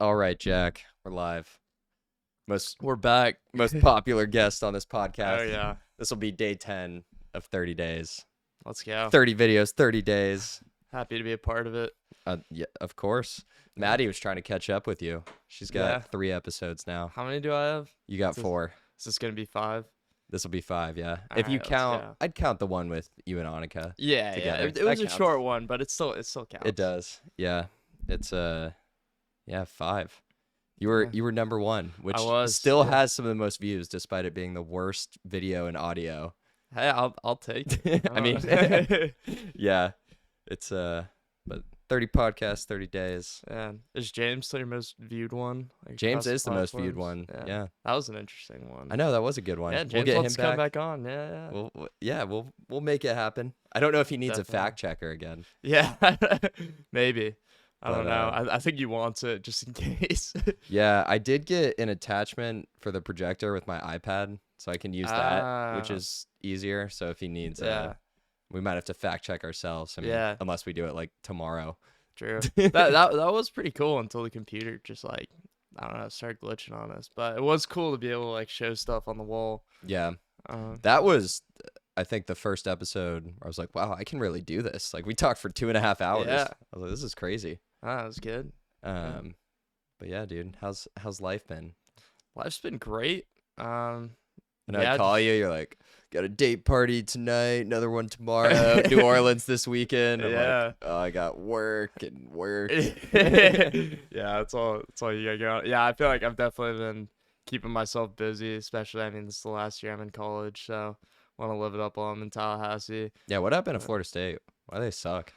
All right, Jack, we're live. We're back. Most popular guest on this Oh podcast. yeah. This will be day 10 of 30 days. Let's go. 30 videos, 30 days. Happy to be a part of it. Yeah, of course. Maddie was trying to catch up with you. She's got 3 episodes now. How many do I have? You got This- 4. Is this gonna be 5? This will be 5, yeah. All If you right, let's count, go. I'd count the one with you and Annika. Yeah, Together. It was That a counts. short one, but it still counts. It does. Yeah. It's 5. You were number 1, which was, still yeah. has some of the most views despite it being the worst video and audio. Hey, I'll take it. I mean, yeah, it's but 30 podcasts, 30 days. yeah. Is James still your most viewed one? Like, James across is the most viewed platforms? one. Yeah. That was an interesting one. I know that was a good one. Yeah, James we'll get wants him to come back on. Yeah. We'll make it happen. I don't know if he needs Definitely. a fact checker again. Yeah. Maybe. I don't But, know. I think he wants it just in case. Yeah, I did get an attachment for the projector with my iPad, so I can use that, which Ah. is easier. So if he needs, Yeah. we might have to fact check ourselves. I mean, Yeah. unless we do it like tomorrow. True. that was pretty cool until the computer just like I don't know started glitching on us. But it was cool to be able to like show stuff on the wall. Yeah. Uh, That was, I think, the first episode where I was like, wow, I can really do this. Like, we talked for 2.5 hours. Yeah. I was like, this is crazy. that was good. But yeah, dude, how's life been? Life's been great. And Yeah, I call you, you're like, got a date party tonight, another one tomorrow, New Orleans this weekend. I'm Yeah. like, oh, I got work. yeah, that's all you gotta go. Yeah, I feel like I've definitely been keeping myself busy, especially I mean this is the last year I'm in college, so want to live it up while I'm in Tallahassee. Yeah, what happened to Florida State? Why do they suck?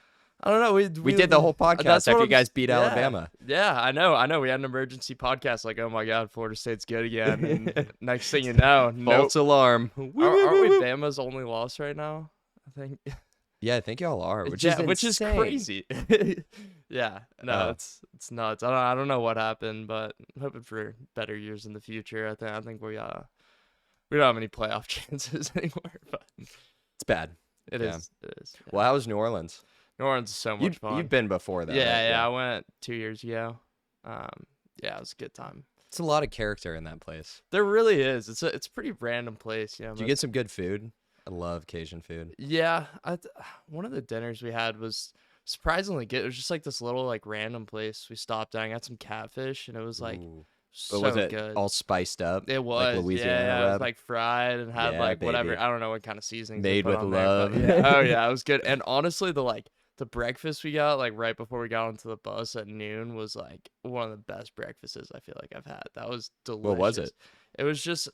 I don't know. We did the whole podcast that's after what you I'm guys s- beat yeah. Alabama. Yeah, I know. We had an emergency podcast like, oh my God, Florida State's good again. And next thing you know, nope. False alarm. Aren't we Bama's only loss right now? I think. Yeah, I think y'all are, which Yeah, is which is insane. crazy. Yeah, no, Oh. it's nuts. I don't know what happened, but I'm hoping for better years in the future. I think we don't have any playoff chances anymore, but It's bad. it Yeah. is. It is. Yeah. Well, how was New Orleans? New Orleans is so much fun. You've been before, though. yeah, right? yeah. I went 2 years ago. Yeah, it was a good time. It's a lot of character in that place. There really is. It's a pretty random place. Did you get some good food? I love Cajun food. Yeah, one of the dinners we had was surprisingly good. It was just like this little like random place we stopped at. I got some catfish, and it was like Ooh. so But was it good. all spiced up? It was, Louisiana yeah, it was rub? like fried and had Yeah, like whatever. baby. I don't know what kind of seasonings they Made put with on there, but love. yeah. Oh yeah, it was good. And honestly, the breakfast we got like right before we got onto the bus at noon was like one of the best breakfasts I feel like I've had. That was delicious. What was it? It was just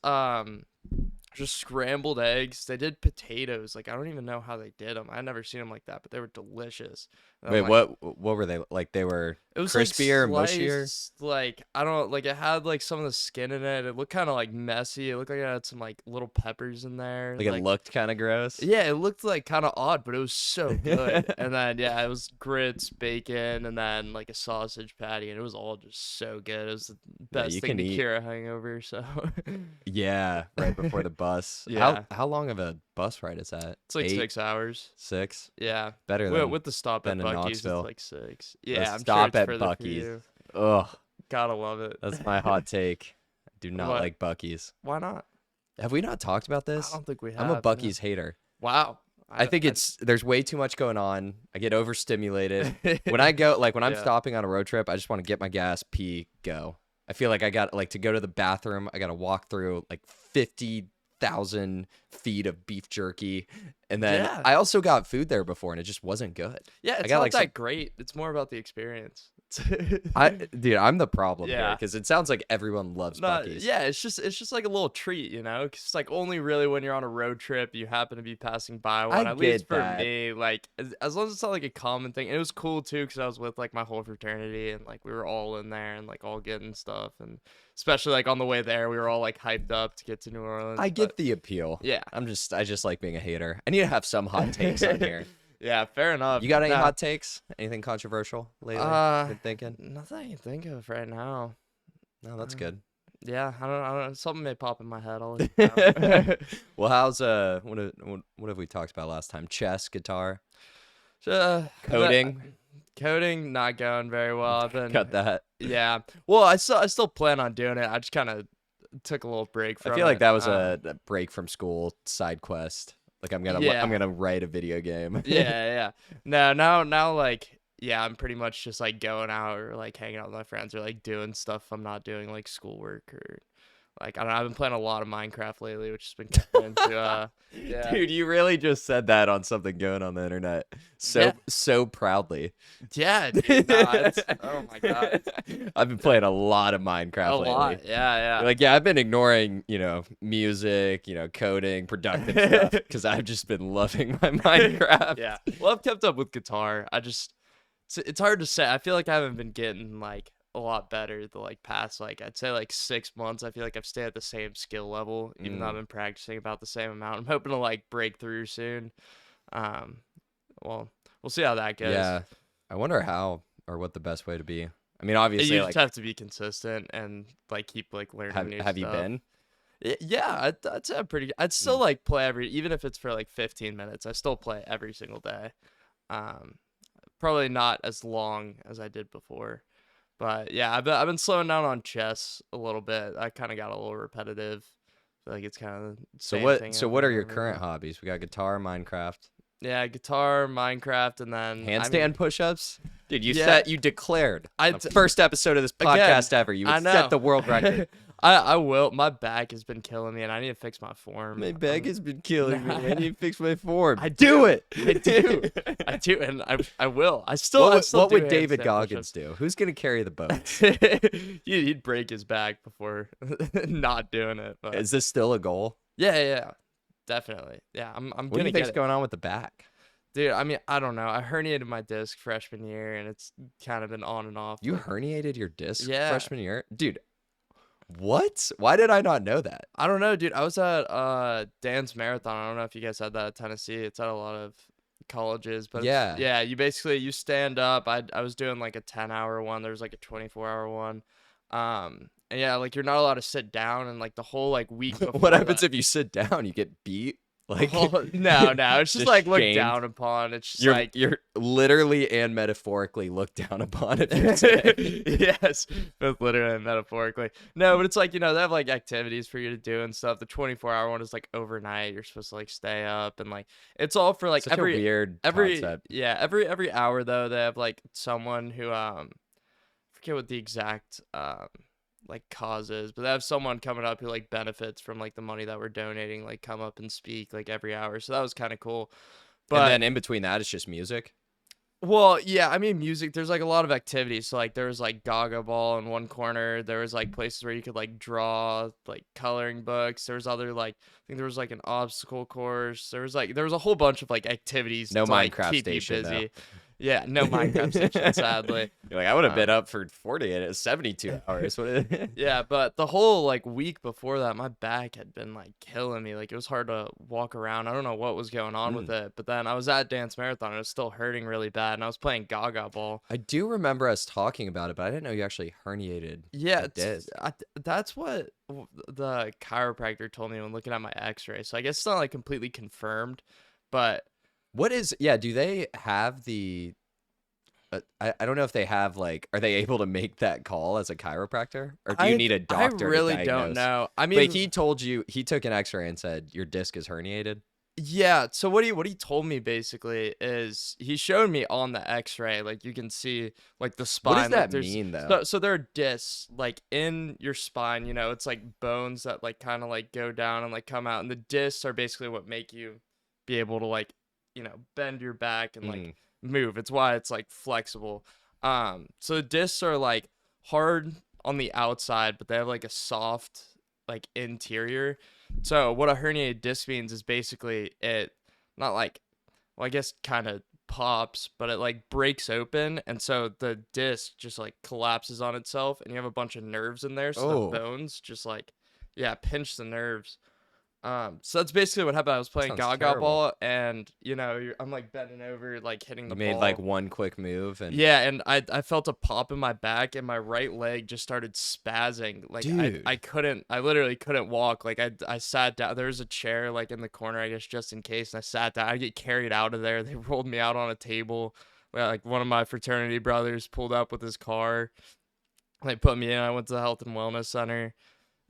scrambled eggs. They did potatoes. Like I don't even know how they did them. I'd never seen them like that, but they were delicious. And Wait, I'm like, what were they like? They were it was crispier, like mushier? sliced, like I don't know, like it had like some of the skin in it. It looked kind of like messy. It looked like it had some like little peppers in there. like it looked kind of gross. Yeah, it looked like kind of odd, but it was so good. And then yeah, it was grits, bacon, and then like a sausage patty, and it was all just so good. It was the best you thing can to eat. cure a hangover. So Yeah, right before the bus. Yeah. How long of a bus ride is that? it's like 8, 6 hours. 6? Yeah, Better than with the stop at than in Buc-ee's, it's Knoxville. like 6. Yeah, I'm stop sure at it's further for Buc-ee's. you. Ugh, Gotta love it. that's my hot take. I do not What? like Buc-ee's. Why not? Have we not talked about this? I don't think we have. I'm a no. Buc-ee's hater. Wow. I think there's way too much going on. I get overstimulated. When I go, like when I'm Yeah. stopping on a road trip, I just want to get my gas, pee, go. I feel like I got like to go to the bathroom. I got to walk through like 50,000 feet of beef jerky, and then Yeah. I also got food there before, and it just wasn't good. Yeah, it's got, not like, that some- great. It's more about the experience. Dude, I'm the problem here Yeah. because it sounds like everyone loves Not, Buc-ee's. yeah, it's just like a little treat, you know. 'Cause it's like only really when you're on a road trip you happen to be passing by one. I At least get for that. me, like as long as it's not like a common thing. And it was cool too because I was with like my whole fraternity and like we were all in there and like all getting stuff, and especially like on the way there we were all like hyped up to get to New Orleans. I get but, the appeal. yeah, I just like being a hater. I need to have some hot takes on here. yeah, fair enough. You got any No, hot takes? Anything controversial lately? Been thinking? Nothing I can think of right now. No, that's uh, good. Yeah, I don't know. Something may pop in my head. I'll let you know. Well, how's what have we talked about last time? Chess, guitar, So, coding. Coding not going very well. I've been Cut that. yeah. Well, I still plan on doing it. I just kind of took a little break I from feel like it. that was a break from school side quest. Like I'm Yeah. gonna write a video game. Yeah, yeah. No, now like yeah, I'm pretty much just like going out or like hanging out with my friends or like doing stuff I'm not doing like schoolwork or like I don't know, I've been playing a lot of Minecraft lately, which has been getting into yeah. Dude, you really just said that on something going on the internet. Yeah. So proudly. Yeah, dude. Nah, it's oh my god. I've been playing a lot of Minecraft A lately. lot. Yeah, yeah. You're like, yeah, I've been ignoring, music, coding, productive stuff because I've just been loving my Minecraft. Yeah. Well, I've kept up with guitar. It's hard to say. I feel like I haven't been getting like a lot better the like past like I'd say like 6 months. I feel like I've stayed at the same skill level, even though I've been practicing about the same amount. I'm hoping to like break through soon. Um, well, we'll see how that goes. Yeah. I wonder how or what the best way to be. I mean, You obviously, just like, have to be consistent and like keep like learning new have you stuff. been? Yeah, I'd say I'm pretty. I'd still like play even if it's for like 15 minutes. I still play every single day. Um, Probably not as long as I did before, but yeah, I've been slowing down on chess a little bit. I kind of got a little repetitive. I feel like it's kind of the So same what? thing So over what are and your over current again. hobbies? We got guitar, Minecraft, Yeah, guitar, Minecraft, and then handstand push-ups. Dude, Yeah. you declared I on the first episode of this Again, podcast ever. You I would know. set the world record. I will. My back has been killing me, and I need to fix my form. My back has been killing me. Nah. I need to fix my form. I do it. I do. I do, and I will. I still. What do would David handstand Goggins do? Who's gonna carry the boats? push-ups. He'd break his back before not doing it. But Is this still a goal? yeah, definitely. Yeah, I'm What do gonna you think's get it, going on with the back? dude. I mean, I don't know. I herniated my disc freshman year, and it's kind of been on and off. You like- herniated your disc Yeah. freshman year, dude. What? Why did I not know that? I don't know, dude. I was at Dan's Marathon. I don't know if you guys had that at Tennessee. It's at a lot of colleges, but Yeah. yeah. You stand up. I was doing like a 10-hour one. There was like a 24-hour one. And yeah, like you're not allowed to sit down, and like the whole like week before What happens that- if you sit down? You get beat. Like Oh, no, it's just just like looked shamed. down upon. It's just you're like you're literally and metaphorically looked down upon if you're sitting. yes, both literally and metaphorically. No, but it's like they have like activities for you to do and stuff. The 24-hour one is like overnight. You're supposed to like stay up and like it's all for like Such every a weird every concept. yeah every hour though they have like someone who forget what the exact like causes, but they have someone coming up who like benefits from like the money that we're donating, like come up and speak like every hour. So that was kind of cool. But And then in between that, it's just music. well, yeah, I mean music, there's like a lot of activities. So like there was like Gaga Ball in one corner. There was like places where you could like draw, like coloring books. There was other like I think there was like an obstacle course. There was a whole bunch of like activities No to like Minecraft keep you station, though. busy. Yeah, no Minecraft station, sadly. You're like, I would have been up for 72 hours. What is Yeah, but the whole like week before that, my back had been like killing me. Like it was hard to walk around. I don't know what was going on with it. But then I was at Dance Marathon and it was still hurting really bad. And I was playing Gaga Ball. I do remember us talking about it, but I didn't know you actually herniated. Yeah, a disc. that's what the chiropractor told me when looking at my X-ray. So I guess it's not like completely confirmed, but What is? Yeah. Do they have the? I don't know if they have like. Are they able to make that call as a chiropractor, or do you need a doctor? I really to don't diagnose? know. I mean, But he told you he took an X-ray and said your disc is herniated. yeah. So what he told me basically is he showed me on the X-ray, like you can see like the spine. What does like, that there's- mean though? So there are discs like in your spine. It's like bones that like kind of like go down and like come out, and the discs are basically what make you be able to like bend your back and like move. It's why it's like flexible. So the discs are like hard on the outside, but they have like a soft like interior. So what a herniated disc means is basically it not like, well, I guess kind of pops, but it like breaks open, and so the disc just like collapses on itself, and you have a bunch of nerves in there, so Oh. the bones just like pinch the nerves. So that's basically what happened. I was playing Sounds Gaga terrible. Ball, and I'm like bending over, like hitting the You made ball. like one quick move and Yeah, and I felt a pop in my back, and my right leg just started spazzing. Like Dude. I literally couldn't walk. Like I sat down. There was a chair like in the corner, I guess, just in case, and I sat down. I get carried out of there. They rolled me out on a table. like one of my fraternity brothers pulled up with his car. They put me in. I went to the health and wellness center,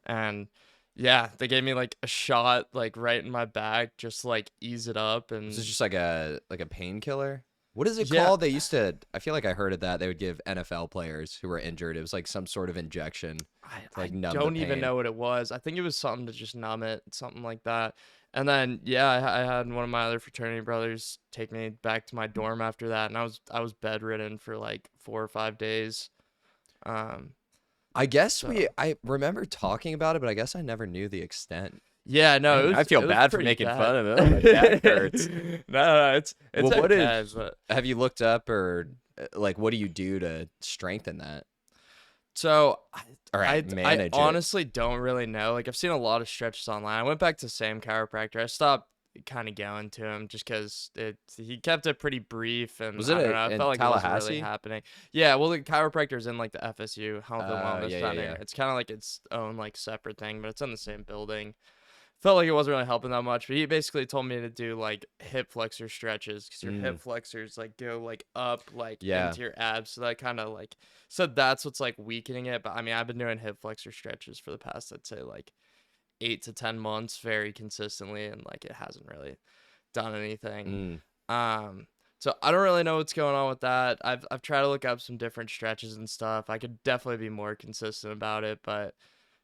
and yeah, they gave me like a shot like right in my back just to, like ease it up. Is this And just like a painkiller? What is it yeah, called? They used to. I feel like I heard of that. They would give NFL players who were injured. It was like some sort of injection to I like numb the don't even pain. know what it was. I think it was something to just numb it, something like that. And then yeah, I had one of my other fraternity brothers take me back to my dorm after that, and I was bedridden for like 4 or 5 days. Um, I guess so I remember talking about it, but I guess I never knew the extent. yeah, no, Dang, I feel it was bad for pretty making bad. fun of it. Oh, my back hurts. No, it's Well, what did okay, but have you looked up or like what do you do to strengthen that so or I manage it? honestly don't really know. Like I've seen a lot of stretches online. I went back to Sam chiropractor. I stopped kind of going to him just because he kept it pretty brief, and Was I don't it know. I in felt like it wasn't really Tallahassee? happening. Yeah, well, the chiropractor's in like the FSU Health and Oh, Wellness yeah, yeah, Center. yeah. It's kind of like its own like separate thing, but it's in the same building. Felt like it wasn't really helping that much, but he basically told me to do like hip flexor stretches because your Mm, hip flexors like go like up like yeah. into your abs, so that kind of like that's what's like weakening it. But I mean, I've been doing hip flexor stretches for the past, I'd say, like 8 to 10 months very consistently, and like it hasn't really done anything. Mm. Um, so I don't really know what's going on with that. I've tried to look up some different stretches and stuff. I could definitely be more consistent about it, but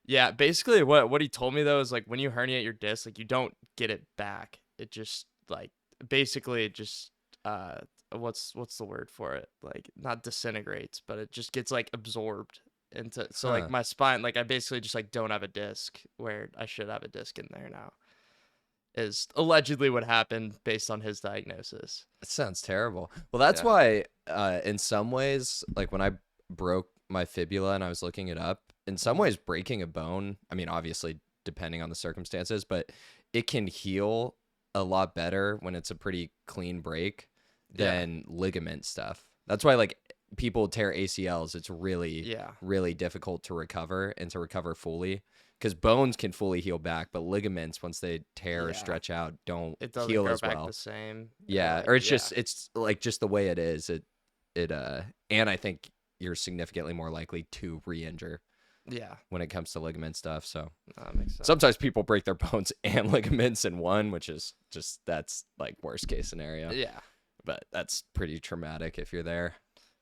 yeah, basically what he told me though is like when you herniate your disc, like you don't get it back. It just like basically it just uh what's the word for it? Like not disintegrates, but it just gets like absorbed into, so like Huh. my spine, like I basically just like don't have a disc where I should have a disc in there now. Is allegedly what happened based on his diagnosis. That sounds terrible. Well, that's Yeah. why in some ways like when I broke my fibula and I was looking it up, in some Mhm. ways breaking a bone, I mean obviously depending on the circumstances, but it can heal a lot better when it's a pretty clean break Yeah. than ligament stuff. That's why like people tear ACLs, it's really Yeah. really difficult to recover and to recover fully because bones can fully heal back, but ligaments once they tear or Yeah. stretch out don't It doesn't heal grow as back the well. same. Or Yeah, like, or yeah. it's like just the way it is. It and I think you're significantly more likely to re-injure Yeah. when it comes to ligament stuff. So That makes sense. sometimes people break their bones and ligaments in one, which is just that's like worst case scenario. Yeah. But that's pretty traumatic if you're there.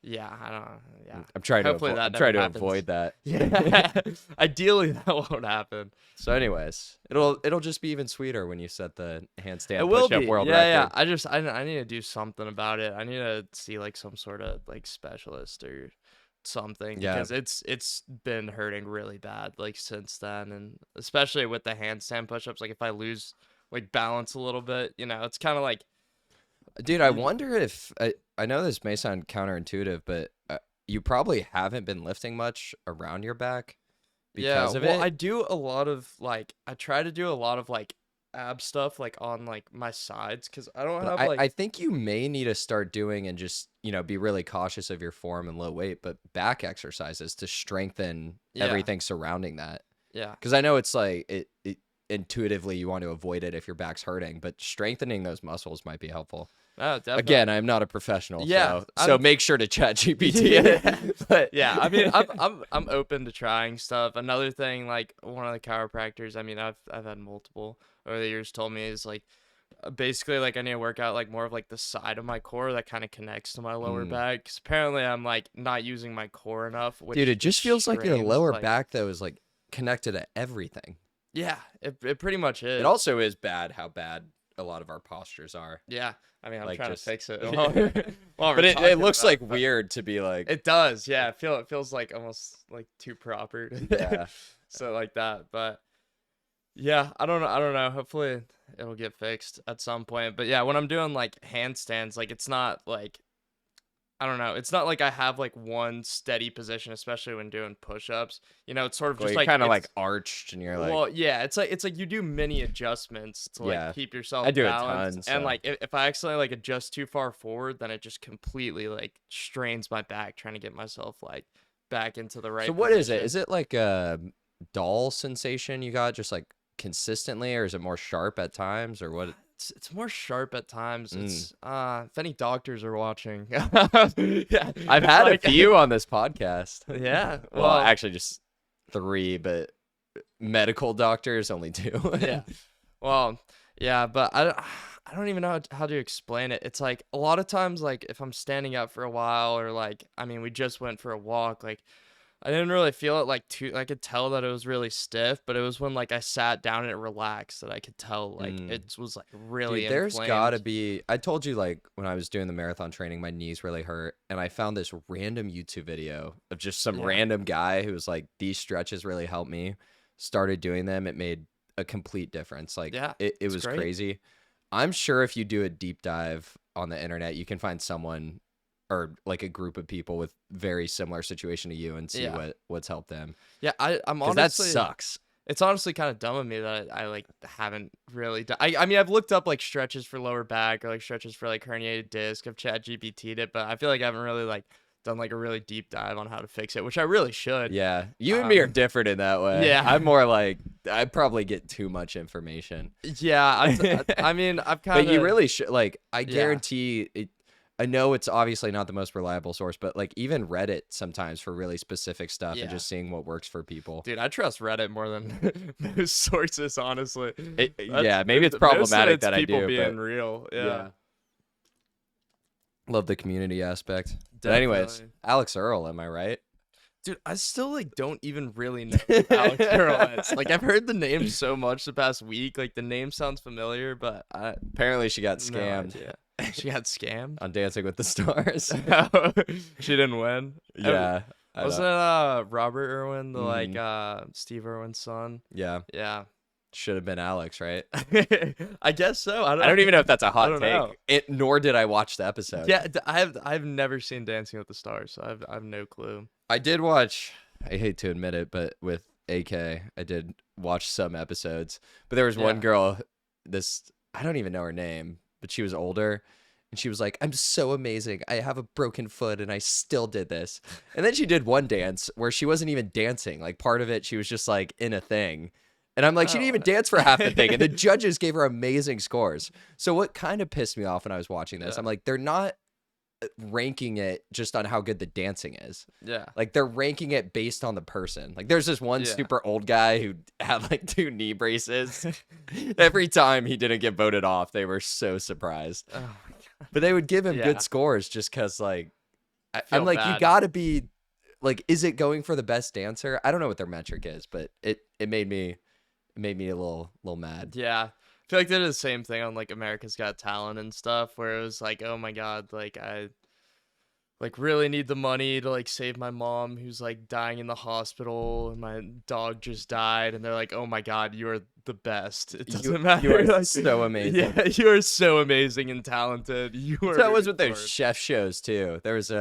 Yeah, I don't know. Yeah. I'm trying to Hopefully that I'm never trying to happens. avoid that. Yeah. Ideally that won't happen. So anyways, it'll just be even sweeter when you set the handstand It will push-up be. world Yeah, yeah. record. I need to do something about it. I need to see like some sort of like specialist or something Yeah. because it's been hurting really bad like since then, and especially with the handstand push-ups, like if I lose like balance a little bit, it's kind of like Dude, I you- wonder if I know this may sound counterintuitive, but you probably haven't been lifting much around your back yeah, because of well, it. I do a lot of like I try to do a lot of like ab stuff like on like my sides because I don't But have I like think you may need to start doing and just, be really cautious of your form and low weight, but back exercises to strengthen yeah, everything surrounding that. yeah. Because I know it's like it intuitively you want to avoid it if your back's hurting, but strengthening those muscles might be helpful. Oh, definitely. Again, I'm not a professional, Yeah, so make sure to chat GPT yeah. it. But Yeah, I mean, I'm open to trying stuff. Another thing, like one of the chiropractors, I mean, I've had multiple over the years, told me is like basically like I need to work out like more of like the side of my core that kind of connects to my lower Mm. back. 'Cause apparently I'm like not using my core enough, which Dude, it just feels like your strains lower like back though is like connected to everything. yeah, it pretty much It is. also is bad how bad a lot of our postures are. Yeah, I mean, I'm Like trying just to fix it but while while we're it talking looks about like it, but weird to be like it does. Yeah, it feels like almost like too proper. yeah. So like that, but yeah, I don't know. Hopefully it'll get fixed at some point. But yeah, when I'm doing like handstands, like it's not like I don't know. It's not like I have like one steady position, especially when doing push-ups. It's sort of Well, just you're like kind of it's like arched and you're like well, yeah, it's like you do mini adjustments to like yeah. keep I yourself do a balanced. ton, And so like if I accidentally like adjust too far forward, then it just completely like strains my back trying to get myself like back into the so right what is it? position. Is it like a dull sensation you got just like consistently or is it more sharp at times or what? it's more sharp at times. Mm. It's if any doctors are watching. Yeah, I've it's had like- a few on this podcast. Yeah. Well, actually, just 3, but medical doctors only 2. Yeah. Well, yeah, but I don't even know how to explain it. It's like a lot of times, like if I'm standing up for a while, or like, I mean, we just went for a walk, like I didn't really feel it like too. I could tell that it was really stiff, but it was when like I sat down and it relaxed that I could tell like it was like really Dude, there's inflamed. gotta be. I told you, like, when I was doing the marathon training, my knees really hurt, and I found this random YouTube video of just some random guy who was like, "These stretches really helped me." Started doing them, it made a complete difference. Like, it was great. crazy. I'm sure if you do a deep dive on the internet, you can find someone or like a group of people with very similar situation to you and see what's helped them. Yeah, I'm honestly that sucks. It's honestly kind of dumb of me that I like haven't really done. I mean, I've looked up like stretches for lower back or like stretches for like herniated disc. I've ChatGPT'd it, but I feel like I haven't really like done like a really deep dive on how to fix it, which I really should. Yeah, you and me are different in that way. Yeah. I'm more like, I probably get too much information. Yeah, I mean, I've kind of. But you really should, like, I Yeah. guarantee it. I know it's obviously not the most reliable source, but like even Reddit sometimes for really specific stuff and just seeing what works for people. Dude, I trust Reddit more than most sources, honestly. Yeah, maybe it's most of problematic it's that I people do, being but real. Yeah. Love the community aspect. But anyways, Definitely. Alex Earl, am I right? Dude, I still like don't even really know who Alex Earl is. Like I've heard the name so much the past week. Like the name sounds familiar, but Apparently she got no scammed idea. She got scammed. on Dancing with the Stars. She didn't win. Yeah. Wasn't it Robert Irwin, the Mhm. like Steve Irwin's son? Yeah. Yeah. Should have been Alex, right? I guess so. I don't even know if that's a hot don't take. know. Nor did I watch the episode. Yeah, I've never seen Dancing with the Stars, so I have no clue. I did watch, I hate to admit it, but with AK, I did watch some episodes. But there was one Yeah. girl, I don't even know her name, but she was older. And she was like, "I'm so amazing. I have a broken foot and I still did this." And then she did one dance where she wasn't even dancing. Like part of it, she was just like in a thing. And I'm like, she didn't even dance for half the thing. And the judges gave her amazing scores. So what kind of pissed me off when I was watching this, I'm like, they're not ranking it just on how good the dancing is. Yeah. Like they're ranking it based on the person. Like there's this one super old guy who had like 2 knee braces. Every time he didn't get voted off, they were so surprised. Oh my god. But they would give him Yeah. good scores just because like I'm feel like, you bad. gotta be like, is it going for the best dancer? I don't know what their metric is, but it made me a little mad. Yeah. I feel like they did the same thing on like America's Got Talent and stuff, where it was like, oh my god, like I like really need the money to like save my mom who's like dying in the hospital and my dog just died, and they're like, oh my god, you are the best. It doesn't matter. You are like, so amazing. Yeah, you are so amazing and talented. You are. That was with those ignored. chef shows too. There was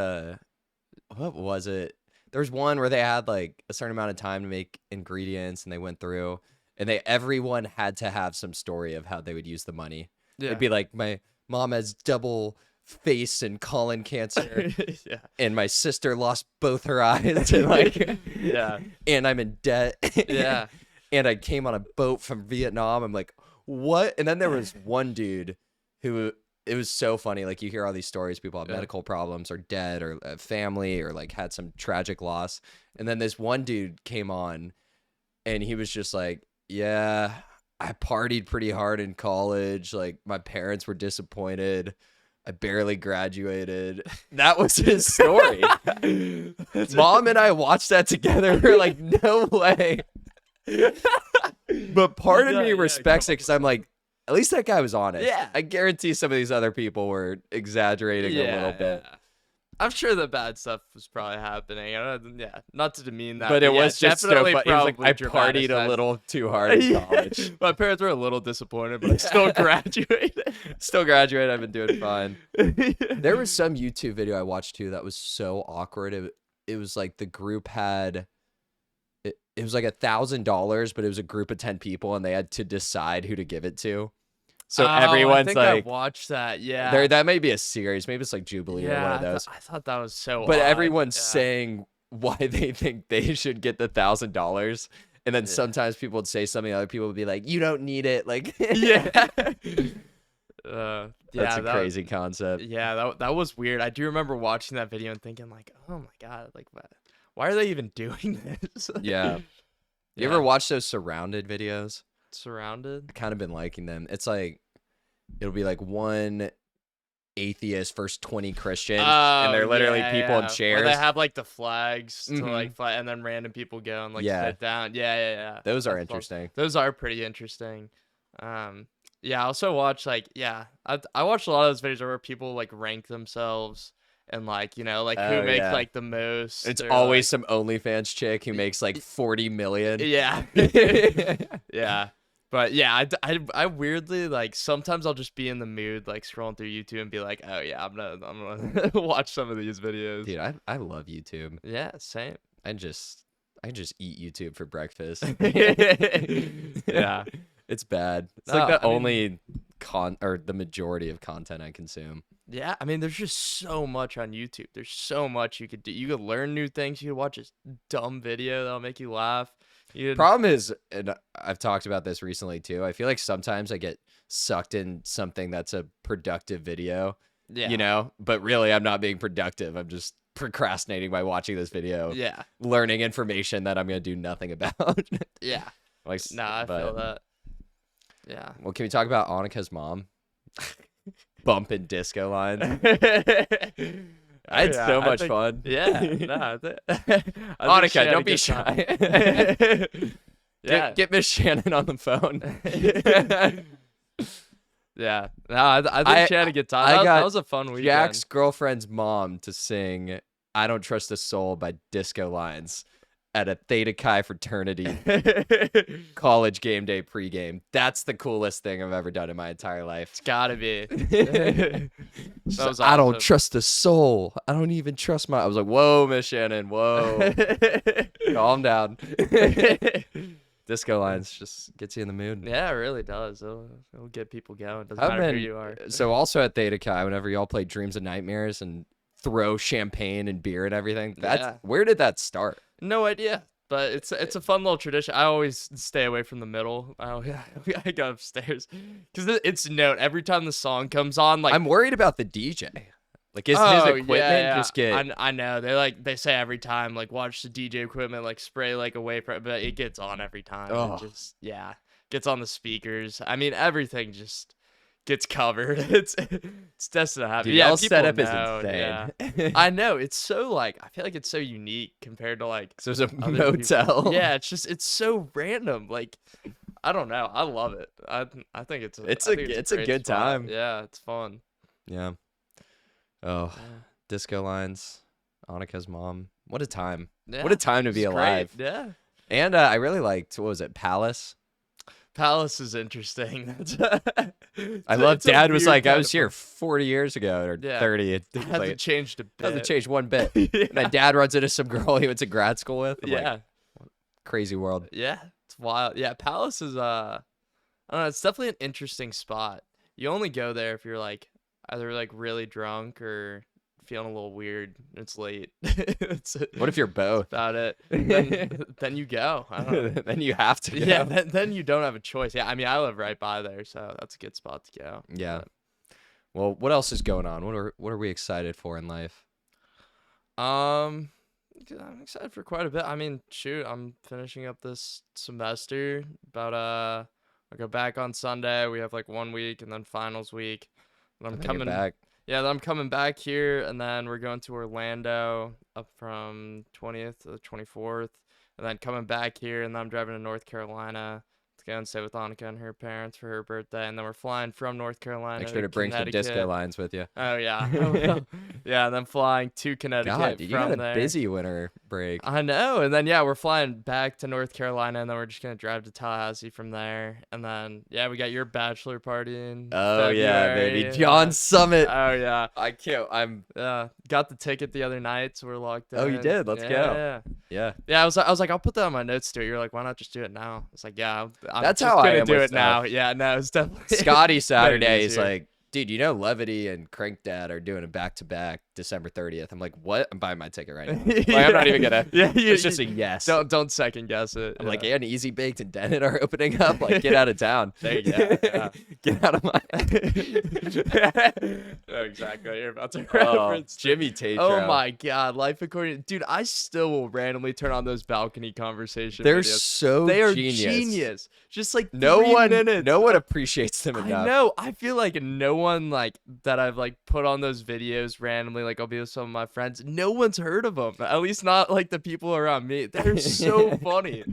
what was it? There was one where they had like a certain amount of time to make ingredients, and they went through, and everyone had to have some story of how they would use the money. Yeah. It'd be like, my mom has double face and colon cancer, Yeah. and my sister lost both her eyes, and like, Yeah. and I'm in debt. Yeah. And I came on a boat from Vietnam. I'm like, what? And then there was one dude who, it was so funny. Like you hear all these stories, people have medical problems or dead or a family or like had some tragic loss. And then this one dude came on and he was just like, yeah, I partied pretty hard in college. Like my parents were disappointed. I barely graduated. That was his story. Mom and I watched that together. We're like, no way. But part of me respects it because I'm like, at least that guy was honest. Yeah. I guarantee some of these other people were exaggerating a little bit. Yeah. I'm sure the bad stuff was probably happening. Yeah, not to demean that. But it was just so funny. definitely He was like, I probably partied a dramatized. little too hard in college. My parents were a little disappointed, but I still graduated. Still graduated. I've been doing fine. There was some YouTube video I watched too that was so awkward. It was like the group had, it was like $1,000, but it was a group of 10 people and they had to decide who to give it to. So everyone's I think like, I watched that. Yeah. that may be a series. Maybe it's like Jubilee or one of those. I thought that was so But odd. everyone's Yeah. saying why they think they should get the $1,000. And then sometimes people would say something, other people would be like, you don't need it. Like, Yeah. That's yeah, a crazy concept. Yeah, that was weird. I do remember watching that video and thinking like, oh my god, like why are they even doing this? Yeah. You Yeah. ever watch those surrounded videos? Surrounded. I kind of been liking them. It's like it'll be like one atheist versus 20 Christians, and they're literally people in chairs. Where they have like the flags to Mhm. like fly, and then random people go and like Yeah. sit down. Yeah. Those are That's fun. interesting. Those are pretty interesting. Yeah, I also watch like I watched a lot of those videos where people like rank themselves and like like who Oh, makes yeah. like the most. It's or, always like, some OnlyFans chick who makes like 40 million. yeah. Yeah. But yeah, I weirdly like sometimes I'll just be in the mood like scrolling through YouTube and be like, oh yeah, I'm gonna watch some of these videos. Dude, I love YouTube. Yeah, same. I just eat YouTube for breakfast. Yeah. It's bad. It's No, like the I mean- only or the majority of content I consume. Yeah, I mean, there's just so much on YouTube. There's so much you could do. You could learn new things. You could watch a dumb video that'll make you laugh. Problem is, and I've talked about this recently too, I feel like sometimes I get sucked in something that's a productive video, Yeah. but really I'm not being productive. I'm just procrastinating by watching this video, Yeah. learning information that I'm going to do nothing about. Yeah. Like, Nah, I feel that. Yeah. Well, can we talk about Annika's mom? Bumping disco lines. I had so much fun. Yeah. Nah, Annika, don't be shy. Yeah. Get Miss Shannon on the phone. Yeah. No, I think she had a good time. I That got was a fun weekend. Jack's girlfriend's mom to sing I Don't Trust a Soul by Disco Lines at a Theta Chi fraternity college game day pregame. That's the coolest thing I've ever done in my entire life. It's gotta be. She's That was like, I don't awesome. trust a soul. I don't even trust my. I was like, whoa, Miss Shannon, whoa, calm down. Disco Lines just gets you in the mood. Yeah, it really does. It'll get people going. Doesn't I've matter who been- you are. So also at Theta Chi, whenever y'all play Dreams and Nightmares and throw champagne and beer and everything, Yeah. Where did that start? No idea, but it's a fun little tradition. I always stay away from the middle. I go upstairs because it's note every time the song comes on. Like I'm worried about the DJ. Like, is his oh, equipment yeah. just get? I know they say every time like watch the DJ equipment like spray like away from it, but it gets on every time. Oh. It just gets on the speakers. I mean everything just gets covered. It's destined to happen. Dude, Yeah, y'all's people setup is know, insane. yeah. I know it's so like I feel like it's so unique compared to like So there's a other motel. people. Yeah, it's so random. Like I don't know. I love it. I think it's a It's a great good spot. time. Yeah, it's fun. Yeah. Oh, Yeah. Disco Lines, Annika's mom. What a time. Yeah, What a time to be it's great. alive. Yeah. And I really liked, what was it, Palace? Palace is interesting. I love it's a Dad was weird like, I kind was of here 40 years ago or Yeah. 30. It Hasn't like, changed a bit. hasn't changed one bit. And then Dad runs into some girl he went to grad school with. I'm like, Yeah. crazy world. Yeah. It's wild. Yeah, Palace is I don't know, it's definitely an interesting spot. You only go there if you're like either like really drunk or feeling a little weird. It's late. What if you're both? About it. Then you go. I don't know. Then you have to go. Yeah, then you don't have a choice. Yeah, I mean, I live right by there, so that's a good spot to go. Yeah. But, Well, what else is going on? What are we excited for in life? I'm excited for quite a bit. I mean, shoot, I'm finishing up this semester. I go back on Sunday. We have like 1 week and then finals week. And I'm And then you're coming back. Yeah, then I'm coming back here, and then we're going to Orlando up from 20th to the 24th, and then coming back here, and then I'm driving to North Carolina to go and stay with Annika and her parents for her birthday, and then we're flying from North Carolina Make sure to bring some Disco Connecticut. Lines with you. Oh, yeah. I will. Yeah, and then flying to Connecticut God, dude, you from got a there. busy winter break. I know, and then yeah, we're flying back to North Carolina, and then we're just gonna drive to Tallahassee from there, and then yeah, we got your bachelor party in Oh yeah, February, baby, John Summit. Oh yeah, I can't. got the ticket the other night, so we're locked in. Oh, you did? Let's go. Yeah, Yeah. yeah. I was like, I'll put that on my notes too. You're like, why not just do it now? It's like, yeah, I'm That's just how I gonna am do with it now. stuff. Yeah, no, it's definitely Scotty Saturday is easier. like dude, you know Levity and Crank Dad are doing a back-to-back December 30th. I'm like, what? I'm buying my ticket right now. Like, I'm not even gonna. It's just a yes. Don't second guess it. I'm like, and Easy Baked and Dennett are opening up. Like, get out of town. There you go. Yeah. Get out of my. No, exactly. You're about to Oh, reference Jimmy Tatro. Oh my God, life according, dude. I still will randomly turn on those balcony conversations. They're videos. so They are genius. Just like No 3 one, minutes. no one appreciates them enough. I know. I feel like no one like that I've like put on those videos randomly. Like I'll be with some of my friends. No one's heard of them. At least not like the people around me. They're so funny.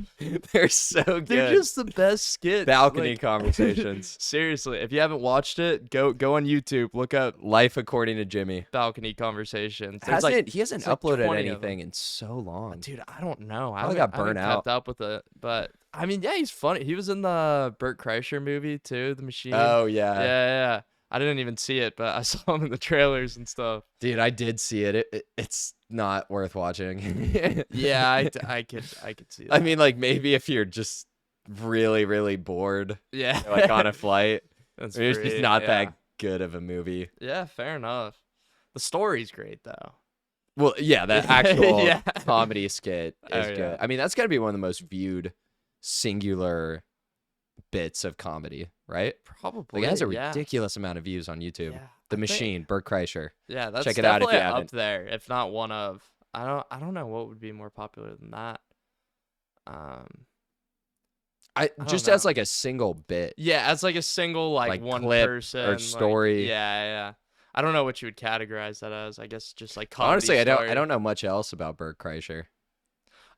They're so good. They're just the best skits. Balcony like, conversations. Seriously, if you haven't watched it, go on YouTube. Look up Life According to Jimmy. balcony conversations. There's He hasn't like uploaded 20 of anything in so long. Dude, I don't know. Probably got I haven't burnt out. kept up with it, but I mean, yeah, he's funny. He was in the Burt Kreischer movie too, The Machine. Oh yeah. Yeah. I didn't even see it, but I saw him in the trailers and stuff. Dude, I did see it. It's not worth watching. Yeah, I could see that. I mean, like maybe if you're just really, really bored, yeah, like on a flight, That's it's great, just not yeah. that good of a movie. Yeah, fair enough. The story's great though. Well, yeah, that actual Yeah. comedy skit is Oh, good. yeah. I mean, that's got to be one of the most viewed singular bits of comedy, right? Probably. Like, it has a yeah. ridiculous amount of views on YouTube. Yeah, The I think- Machine, Burt Kreischer. Yeah, that's Check it out if you definitely up haven't. there, if not one of. I don't know what would be more popular than that. Just know. as like a single bit. Yeah, as like a single like one clip person or like- story. yeah. I don't know what you would categorize that as. I guess just like comedy Honestly, I story. don't know much else about Burt Kreischer.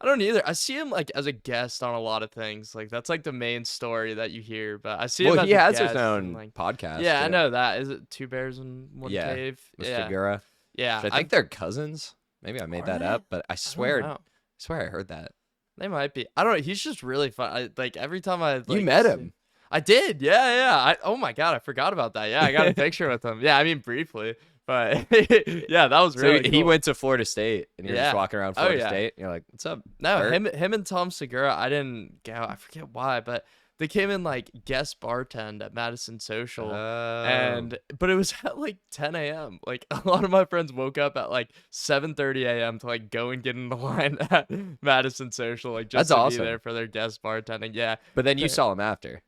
I don't either. I see him like as a guest on a lot of things. Like that's like the main story that you hear. But I see him Well, as he a has his guest own and, like, podcast. yeah, I too, know that. Is it Two Bears in One Yeah, Cave? with Yeah, Figura. yeah. I think they're cousins. Maybe I made Are that they? up, but I I swear, don't know. I heard that. They might be. I don't know. He's just really fun. Like every time I You like, met see- him. I did. Yeah. Oh my God, I forgot about that. Yeah, I got a picture with him. Yeah, I mean briefly, but yeah, that was So really. he cool. went to Florida State, and you're Yeah. just walking around Oh, Florida yeah. State. And you're like, "What's up?" No, Bert? him and Tom Segura. I didn't go. I forget why, but they came in like guest bartend at Madison Social. Oh. But it was at like 10 a.m. Like a lot of my friends woke up at like 7:30 a.m. to like go and get in the line at Madison Social, like just That's to awesome. be there for their guest bartending. Yeah. But then you Okay. saw him after.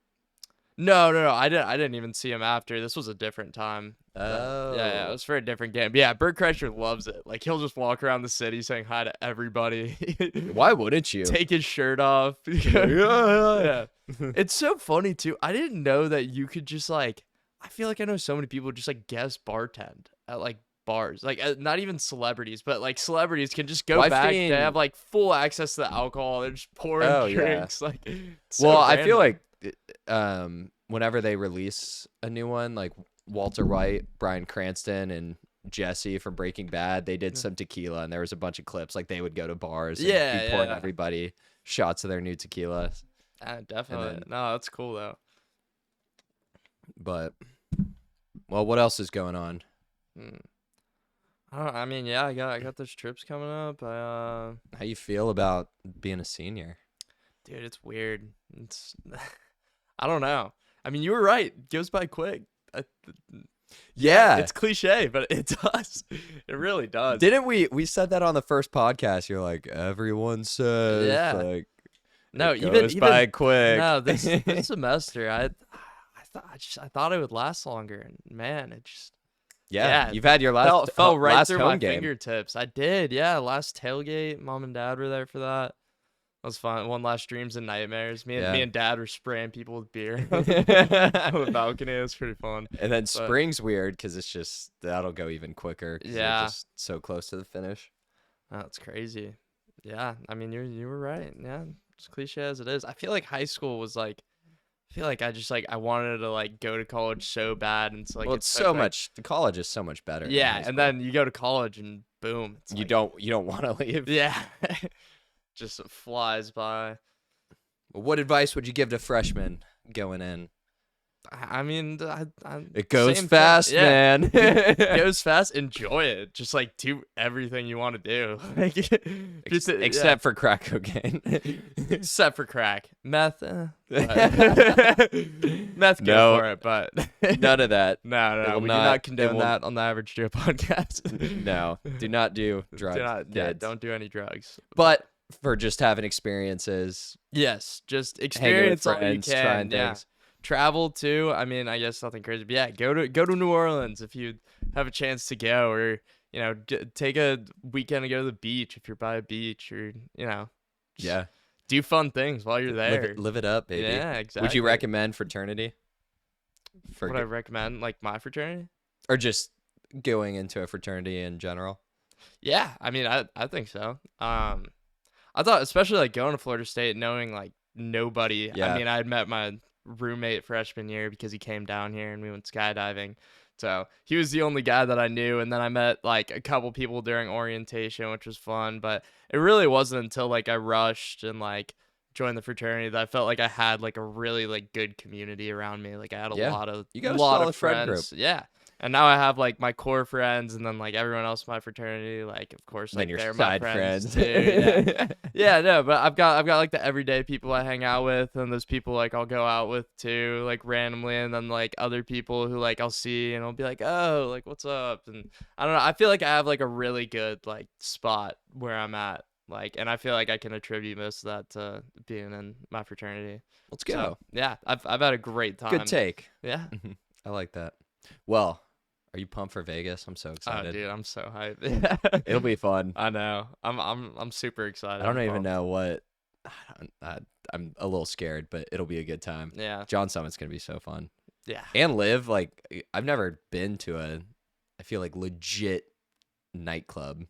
No. I didn't even see him after. This was a different time. Oh. Yeah, it was for a different game. But yeah, Burt Kreischer loves it. Like he'll just walk around the city saying hi to everybody. Why wouldn't you? Take his shirt off. Yeah. It's so funny too. I didn't know that you could just like. I feel like I know so many people just like guest bartend at like bars, like not even celebrities, but like celebrities can just go Well, I've back. seen- They have like full access to the alcohol. They're just pouring Oh, yeah. drinks. Like, it's so Well, I feel random. like whenever they release a new one, like Walter White, Bryan Cranston, and Jesse from Breaking Bad, they did some tequila, and there was a bunch of clips. Like they would go to bars, and Yeah, be pouring yeah. everybody shots of their new tequila. Definitely. then- No, that's cool though. But well, what else is going on? I mean, yeah, I got those trips coming up. How you feel about being a senior? Dude, it's weird. It's I don't know. I mean, you were right. It goes by quick. Yeah, It's cliche, but it does. It really does. didn't we said that on the first podcast? You're like, everyone says, Yeah. like, No, it even goes by quick. No, this semester, I thought it would last longer, and man, it just yeah, yeah, you've had your last fell right last through home my game. fingertips. I did, yeah. Last tailgate, mom and dad were there for that. That was fun. One last dreams and nightmares. Me Yeah. and dad were spraying people with beer on the balcony. It was pretty fun. And then spring's weird because it's just that'll go even quicker. 'Cause you're Yeah. just so close to the finish. Oh, that's crazy. Yeah, I mean, you were right. Yeah, as cliche as it is, I feel like high school was like. I feel like I wanted to like go to college so bad, and so like Well, it it's took, so like- much. The college is so much better. than Yeah, high and school. then you go to college and boom, it's you like- don't want to leave. Yeah, just flies by. What advice would you give to freshmen going in? I mean, It goes same thing. fast, Yeah. man. It goes fast. Enjoy it. Just like do everything you want to do. Like, just, Except for crack cocaine. except for crack, meth. Meth, go No. for it. But None of that. no, will we not- do not it condone will- that on the Average Joe podcast. No, do not do drugs. Do not, kids. don't do any drugs. But for just having experiences, Yes, just hanging with experience all you friends, can. trying Yeah. things. Travel too. I mean, I guess nothing crazy, but yeah, go to New Orleans if you have a chance to go, or take a weekend to go to the beach if you're by a beach, or just Yeah. do fun things while you're there. Live it up, baby. Yeah, exactly. Would you recommend fraternity? Would I recommend like my fraternity? Or just going into a fraternity in general? Yeah, I mean, I think so. I thought, especially like going to Florida State, knowing like nobody. Yeah. I mean, I had met my roommate freshman year because he came down here and we went skydiving. So he was the only guy that I knew. And then I met like a couple people during orientation, which was fun. But it really wasn't until like I rushed and like joined the fraternity that I felt like I had like a really like good community around me. Like I had a Yeah. lot of You got a lot solid of friend friends. group. Yeah. And now I have like my core friends, and then like everyone else in my fraternity, like of course, Then like your they're my side friends friends. too. Yeah. Yeah, no, but I've got like the everyday people I hang out with, and those people like I'll go out with too, like randomly, and then like other people who like I'll see and I'll be like, oh, like what's up? And I don't know, I feel like I have like a really good like spot where I'm at, like, and I feel like I can attribute most of that to being in my fraternity. Let's go. So, yeah, I've had a great time. Good take. Yeah. I like that. Well, are you pumped for Vegas? I'm so Oh, excited. dude, I'm so hyped. It'll be fun. I know. I'm super excited. I don't I'm even pumped. know what. I'm a little scared, but it'll be a good time. Yeah. John Summit's gonna be so fun. Yeah. And live like I've never been to I feel like legit nightclub,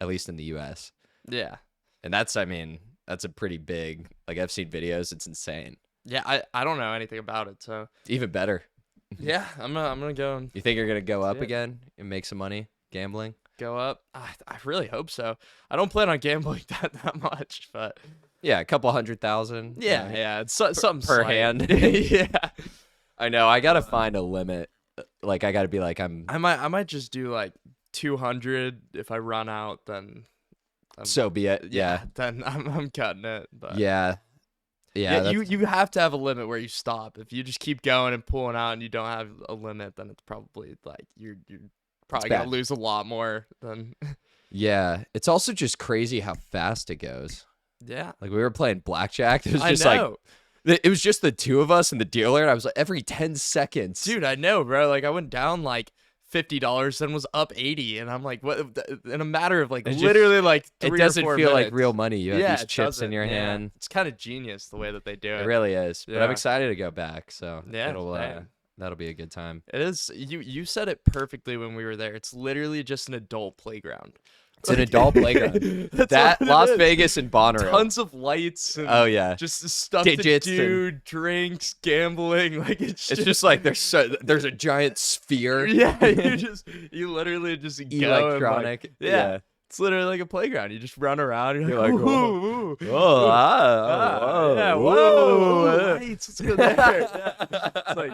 at least in the U.S. Yeah. And that's a pretty big. Like I've seen videos. It's insane. Yeah. I don't know anything about it, so Even better. yeah, I'm gonna go and You think you're gonna go up Yeah. again and make some money gambling? go up. I really hope so. I don't plan on gambling that much, but Yeah, a couple 100,000. yeah, it's something per slight. hand. Yeah. I know. I gotta find a limit. Like I gotta be like I might just do like 200. If I run out, then so be it. Yeah. then I'm cutting it. But Yeah. Yeah. yeah, that's- you have to have a limit where you stop. If you just keep going and pulling out and you don't have a limit, then it's probably like you're probably gonna bad. lose a lot more than Yeah. It's also just crazy how fast it goes. yeah. Like we were playing blackjack. It was I just know, like it was just the two of us and the dealer, and I was like every 10 seconds. dude. I know, bro. Like I went down like $50, then was up 80, and I'm like, what? In a matter of like It's just- literally like It 3 doesn't or 4 feel like minutes. real money. You have Yeah, these it chips in doesn't, your yeah. hand. It's kind of genius the way that they do it. It really is. But I'm Yeah. excited to go back. So Yeah, it'll same. that'll be a good time. It is. You said it perfectly when we were there. It's literally just an adult playground. It's an adult playground. That's That all it Las is. Vegas and Bonnaroo. Tons of lights. And Oh yeah. just stuff Digits to do, drinks, gambling. Like it's It's just like there's a giant sphere. yeah. You literally just go and, like, Electronic. yeah. It's literally like a playground. You just run around. You're You're like, like, whoa, Oh, whoa, yeah, whoa, lights, let's go there. Yeah. It's like,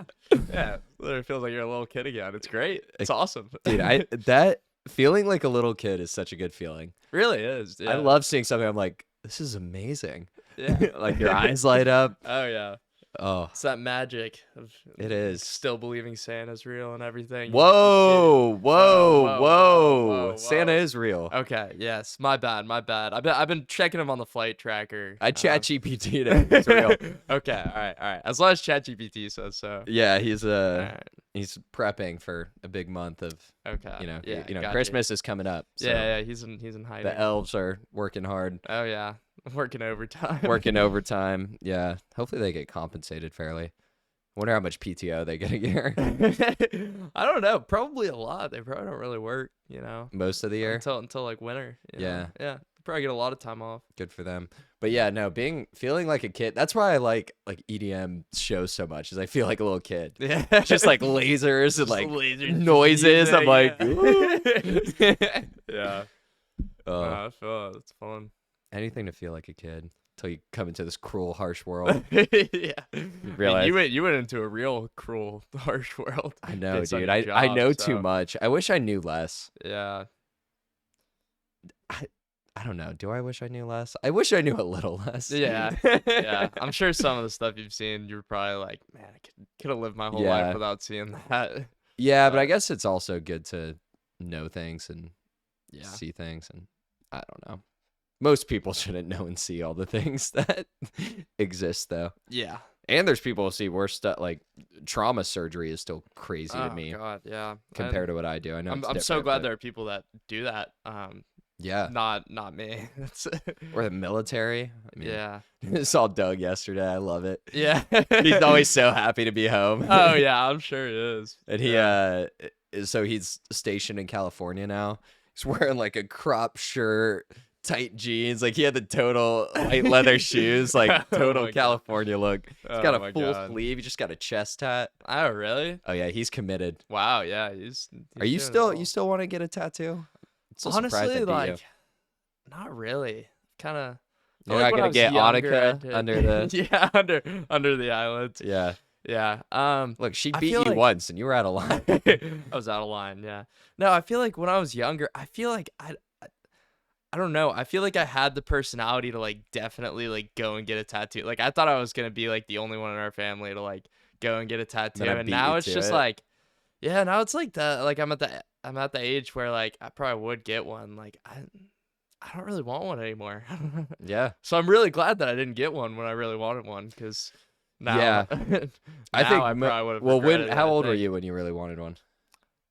yeah, literally feels like you're a little kid again. It's great. It's awesome. Dude, that feeling like a little kid is such a good feeling. really is. Yeah. I love seeing something. I'm like, this is amazing. Yeah. Like your eyes light up. Oh yeah. Oh, It's that magic of it is. still believing Santa's real and everything. Whoa, whoa, whoa, whoa, whoa. Santa is real. Okay. Yes. My bad. I've been checking him on the flight tracker. I chat GPT'd him. It's real. Okay. All right. As long as ChatGPT says so. Yeah, All right. he's prepping for a big month of Okay. Yeah. Gotcha. Christmas is coming up. So Yeah. He's in hiding. the elves are working hard, Oh yeah. Working overtime. working overtime. Yeah, hopefully they get compensated fairly. Wonder how much PTO they get a year. I don't know. Probably a lot. They probably don't really work. Most of the year. Until like winter. Yeah. Yeah. Probably get a lot of time off. Good for them. But yeah, no, feeling like a kid. That's why I like EDM shows so much. Is I feel like a little kid. Yeah. Just like lasers and like laser noises. I'm like, yeah. oh, I feel it. It's fun. anything to feel like a kid. till you come into this cruel, harsh world. Yeah. Realize You went into a real cruel, harsh world. I know, based on dude. your I job, know too so, much. I wish I knew less. yeah. I don't know. Do I wish I knew less? I wish I knew a little less. Yeah. Yeah. I'm sure some of the stuff you've seen, you're probably like, man, I could have lived my whole Yeah. life without seeing that. Yeah, but I But- guess it's also good to know things and Yeah. see things, and I don't know. Most people shouldn't know and see all the things that exist, though. Yeah. And there's people who see worse stuff, like trauma surgery is still crazy to Oh me God, yeah. compared to what I do. I know I'm it's so different, glad but there are people that do that. yeah, Not me. That's or the military. I mean, yeah. I saw Doug yesterday. I love it. Yeah. He's always so happy to be home. Oh yeah, I'm sure it is. And he Yeah. so he's stationed in California now. He's wearing like a crop shirt, tight jeans, like he had the total white leather shoes, like Oh total my God. California look. He's Oh got my a full God. sleeve. He just got a chest tat. Oh really? Oh yeah, he's committed. Wow. Yeah. He's Are you doing it still all. you still want to get a tattoo? I'm so surprised I Honestly, beat like, you. not really. Kind of. You're not gonna get Annika under the yeah, under the eyelids. yeah. Yeah. Look, she I beat feel you like- once, and you were out of line. I was out of line. Yeah. No, I feel like when I was younger, I feel like I don't know. I feel like I had the personality to like definitely like go and get a tattoo. Like I thought I was gonna be like the only one in our family to like go and get a tattoo, Then I and beat now you it's to just it. like, yeah, now it's like the like I'm at the age where like I probably would get one. Like I don't really want one anymore. Yeah, So I'm really glad that I didn't get one when I really wanted one, because now, Yeah. I now think. I probably would have. Well, how old were you when you really wanted one?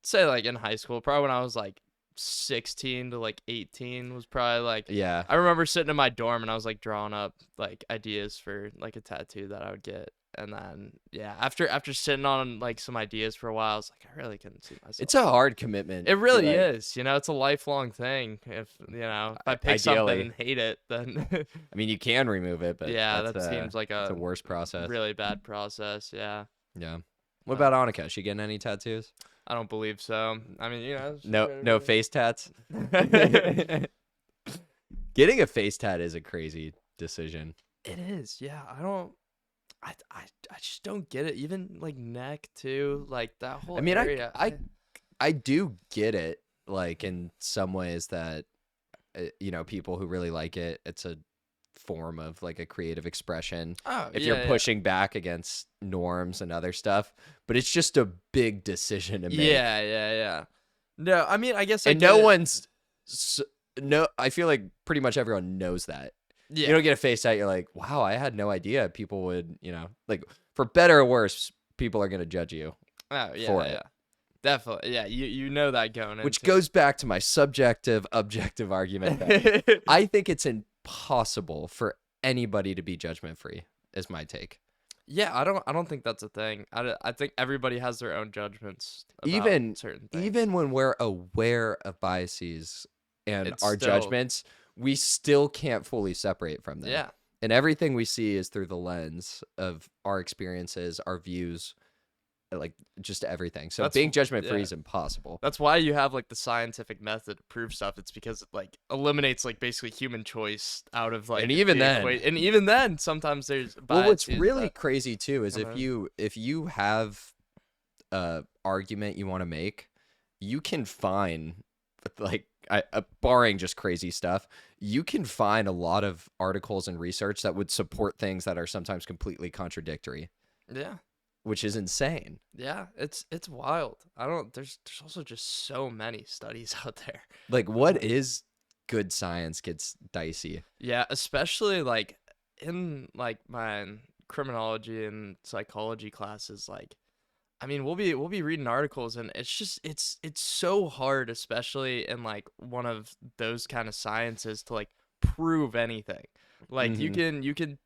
Say like in high school, probably when I was like 16 to like 18 was probably like. Yeah, I remember sitting in my dorm and I was like drawing up like ideas for like a tattoo that I would get, and then yeah, after sitting on like some ideas for a while, I was like, I really couldn't see myself. it's a hard commitment. It really like- is, it's a lifelong thing. If if I pick Ideally. something and hate it, then I mean, you can remove it, but yeah, that's, that seems like it's a a worse process. really bad process. Yeah, Yeah. What about Annika? Is she getting any tattoos? I don't believe so. I mean, No face tats. Getting a face tat is a crazy decision. It is, yeah. I just don't get it. Even like neck too, like that whole I mean, area. I do get it, like in some ways that, people who really like it, it's a form of like a creative expression. oh, If yeah, you're pushing back against norms and other stuff, but it's just a big decision to make. yeah. No, I mean, I guess I And get no it. one's no. I feel like pretty much everyone knows that. Yeah, You don't get a face tat. You're like, wow, I had no idea people would, like for better or worse, people are gonna judge you. oh yeah, for it. yeah. Definitely, yeah. You know that going Which into goes back to my objective argument. That I think it's impossible for anybody to be judgment free. Is my take. Yeah, I don't think that's a thing. I think everybody has their own judgments about Even- certain things. Even when we're aware of biases and It's our still- judgments, we still can't fully separate from them. yeah. And everything we see is through the lens of our experiences, our views, like just everything. So That's- being judgment free yeah. is impossible. That's why you have like the scientific method to prove stuff. It's because it like eliminates like basically human choice out of like And even the then- and even then sometimes there's Well, what's biases really that- crazy too is Uh-huh. if you have a argument you want to make, you can find like barring just crazy stuff, you can find a lot of articles and research that would support things that are sometimes completely contradictory, yeah. which is insane. Yeah, it's wild. There's also just so many studies out there. Like, what is good science gets dicey. Yeah, especially like in like my criminology and psychology classes, like I mean, we'll be reading articles and it's just it's so hard, especially in like one of those kind of sciences, to like prove anything. Like you can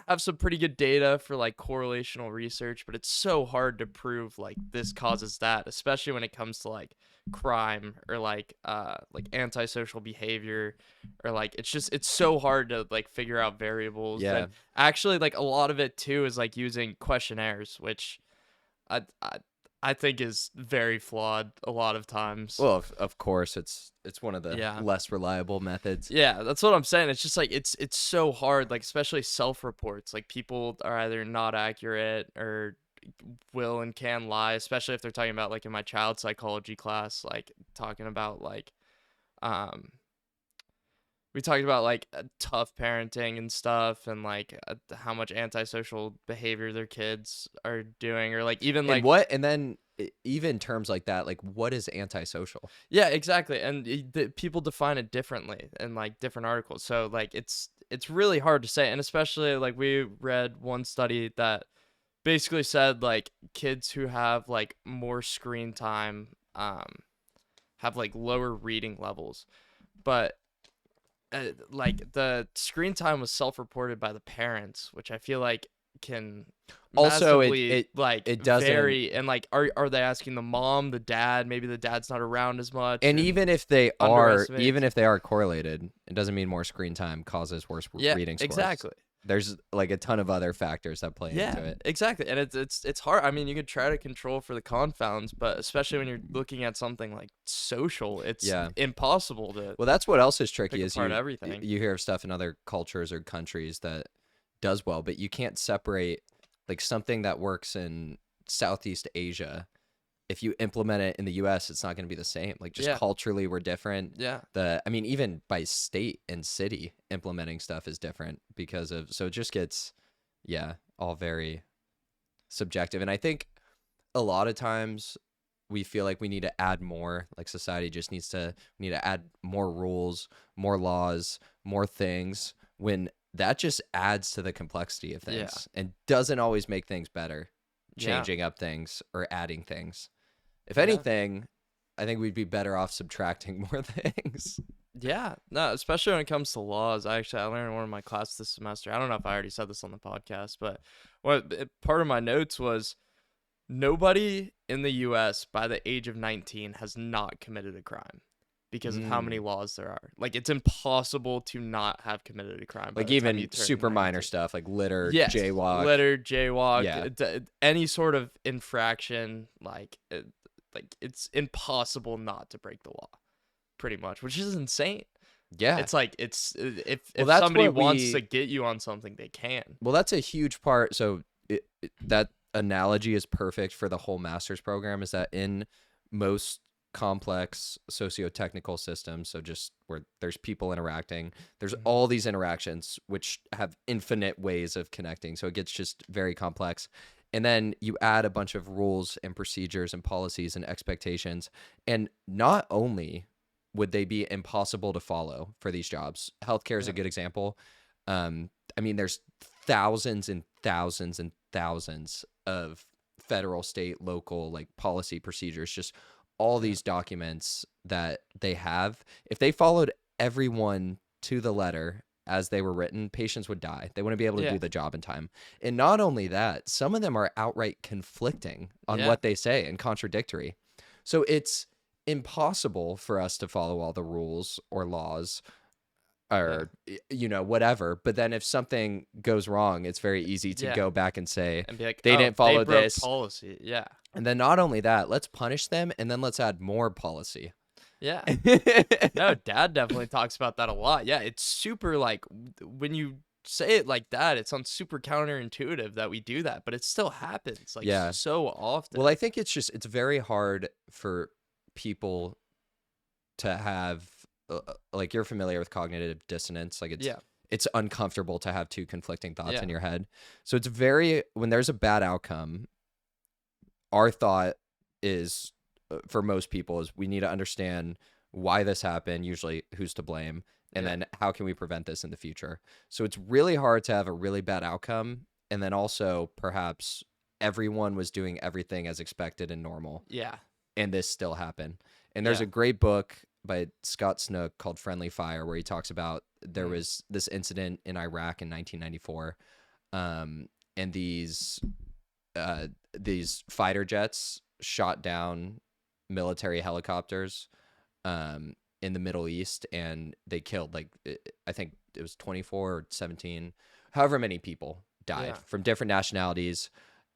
have some pretty good data for like correlational research, but it's so hard to prove like this causes that, especially when it comes to like crime or like antisocial behavior, or like it's so hard to like figure out variables. Yeah. And actually like a lot of it too is like using questionnaires, which I I think is very flawed a lot of times. Well, of course, it's one of the Yeah. less reliable methods. Yeah, that's what I'm saying. It's just like it's so hard, like especially self-reports. Like people are either not accurate or will and can lie, especially if they're talking about like in my child psychology class, like talking about like um we talked about like tough parenting and stuff and like how much antisocial behavior their kids are doing or like even And like what and then even terms like that, like what is antisocial? yeah, exactly. And people define it differently in like different articles. So like it's really hard to say. And especially like we read one study that basically said like kids who have like more screen time have like lower reading levels. But like the screen time was self-reported by the parents, which I feel like can Also, massively like it doesn't. vary. And like are they asking the mom, the dad? Maybe the dad's not around as much. And even if they underestimates. correlated, it doesn't mean more screen time causes worse Yeah, reading scores. exactly. There's like a ton of other factors that play into it. Exactly. And it's hard. I mean, you could try to control for the confounds, but especially when you're looking at something like social, it's impossible to Well, that's what else is tricky pick is apart everything. you hear of stuff in other cultures or countries that does well, but you can't separate like something that works in Southeast Asia. If you implement it in the US, it's not going to be the same. Like just culturally, we're different. Yeah. I mean, even by state and city, implementing stuff is different so it just gets, all very subjective. And I think a lot of times we feel like we need to add more, like society just we need to add more rules, more laws, more things, when that just adds to the complexity of things and doesn't always make things better, changing up things or adding things. If anything, I think we'd be better off subtracting more things. Yeah, no, especially when it comes to laws. I learned in one of my classes this semester. I don't know if I already said this on the podcast, but part of my notes was nobody in the U.S. by the age of 19 has not committed a crime because of how many laws there are. Like it's impossible to not have committed a crime. Like even super minor stuff like litter, jaywalk, any sort of infraction, like it's impossible not to break the law, pretty much, which is insane. Yeah, it's like if somebody wants to get you on something, they can. Well, that's a huge part. So that analogy is perfect for the whole master's program. Is that in most complex socio-technical systems, so just where there's people interacting, there's all these interactions which have infinite ways of connecting, so it gets just very complex. And then you add a bunch of rules and procedures and policies and expectations, and not only would they be impossible to follow for these jobs. Healthcare is a good example. I mean, there's thousands and thousands and thousands of federal, state, local like policy procedures, just all these documents that they have. If they followed everyone to the letter as they were written, patients would die. They wouldn't be able to do the job in time. And not only that, some of them are outright conflicting on what they say and contradictory. So it's impossible for us to follow all the rules or laws or whatever. But then if something goes wrong, it's very easy to go back and say and be like, they didn't follow this policy. Yeah. And then not only that, let's punish them and then let's add more policy. Yeah. No, Dad definitely talks about that a lot. Yeah, it's super like when you say it like that, it sounds super counterintuitive that we do that, but it still happens like so often. Well, I think it's very hard for people to have like you're familiar with cognitive dissonance, like it's uncomfortable to have two conflicting thoughts in your head. So it's when there's a bad outcome, our thought is for most people is we need to understand why this happened, usually who's to blame, and then how can we prevent this in the future. So it's really hard to have a really bad outcome and then also perhaps everyone was doing everything as expected and normal. Yeah. And this still happened. And there's a great book by Scott Snook called Friendly Fire where he talks about there was this incident in Iraq in 1994 and these fighter jets shot down military helicopters in the Middle East, and they killed I think it was 24 or 17, however many people died from different nationalities.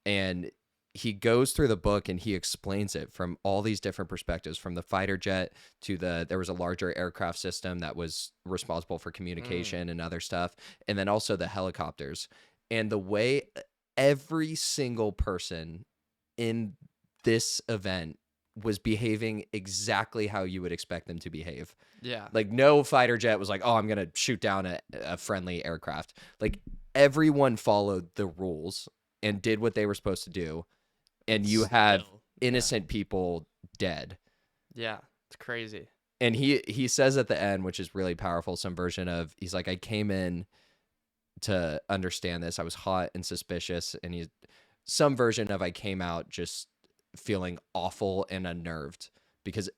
And he goes through the book and he explains it from all these different perspectives, from the fighter jet to there was a larger aircraft system that was responsible for communication and other stuff, and then also the helicopters, and the way every single person in this event was behaving exactly how you would expect them to behave. Yeah. Like, no fighter jet was like, oh, I'm gonna shoot down a friendly aircraft. Like, everyone followed the rules and did what they were supposed to do, and you have innocent people dead. Yeah, it's crazy. And he says at the end, which is really powerful, some version of, he's like, I came in to understand this. I was hot and suspicious, and he's some version of, I came out just feeling awful and unnerved because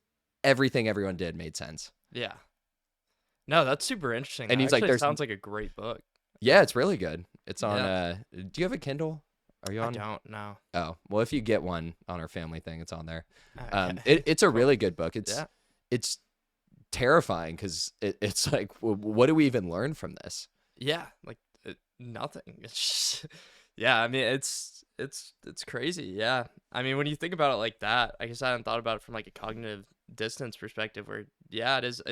everything everyone did made sense. Yeah. No, that's super interesting. And that he's like, actually sounds like a great book. Yeah, it's really good. It's on do you have a Kindle? Are you on? I don't know. Oh, well, if you get one on our family thing, it's on there. It's a really good book. It's terrifying because it's like, what do we even learn from this? Yeah, like nothing. It's just, yeah, I mean, it's crazy. Yeah, I mean, when you think about it like that, I guess I hadn't thought about it from like a cognitive dissonance perspective. Where it is.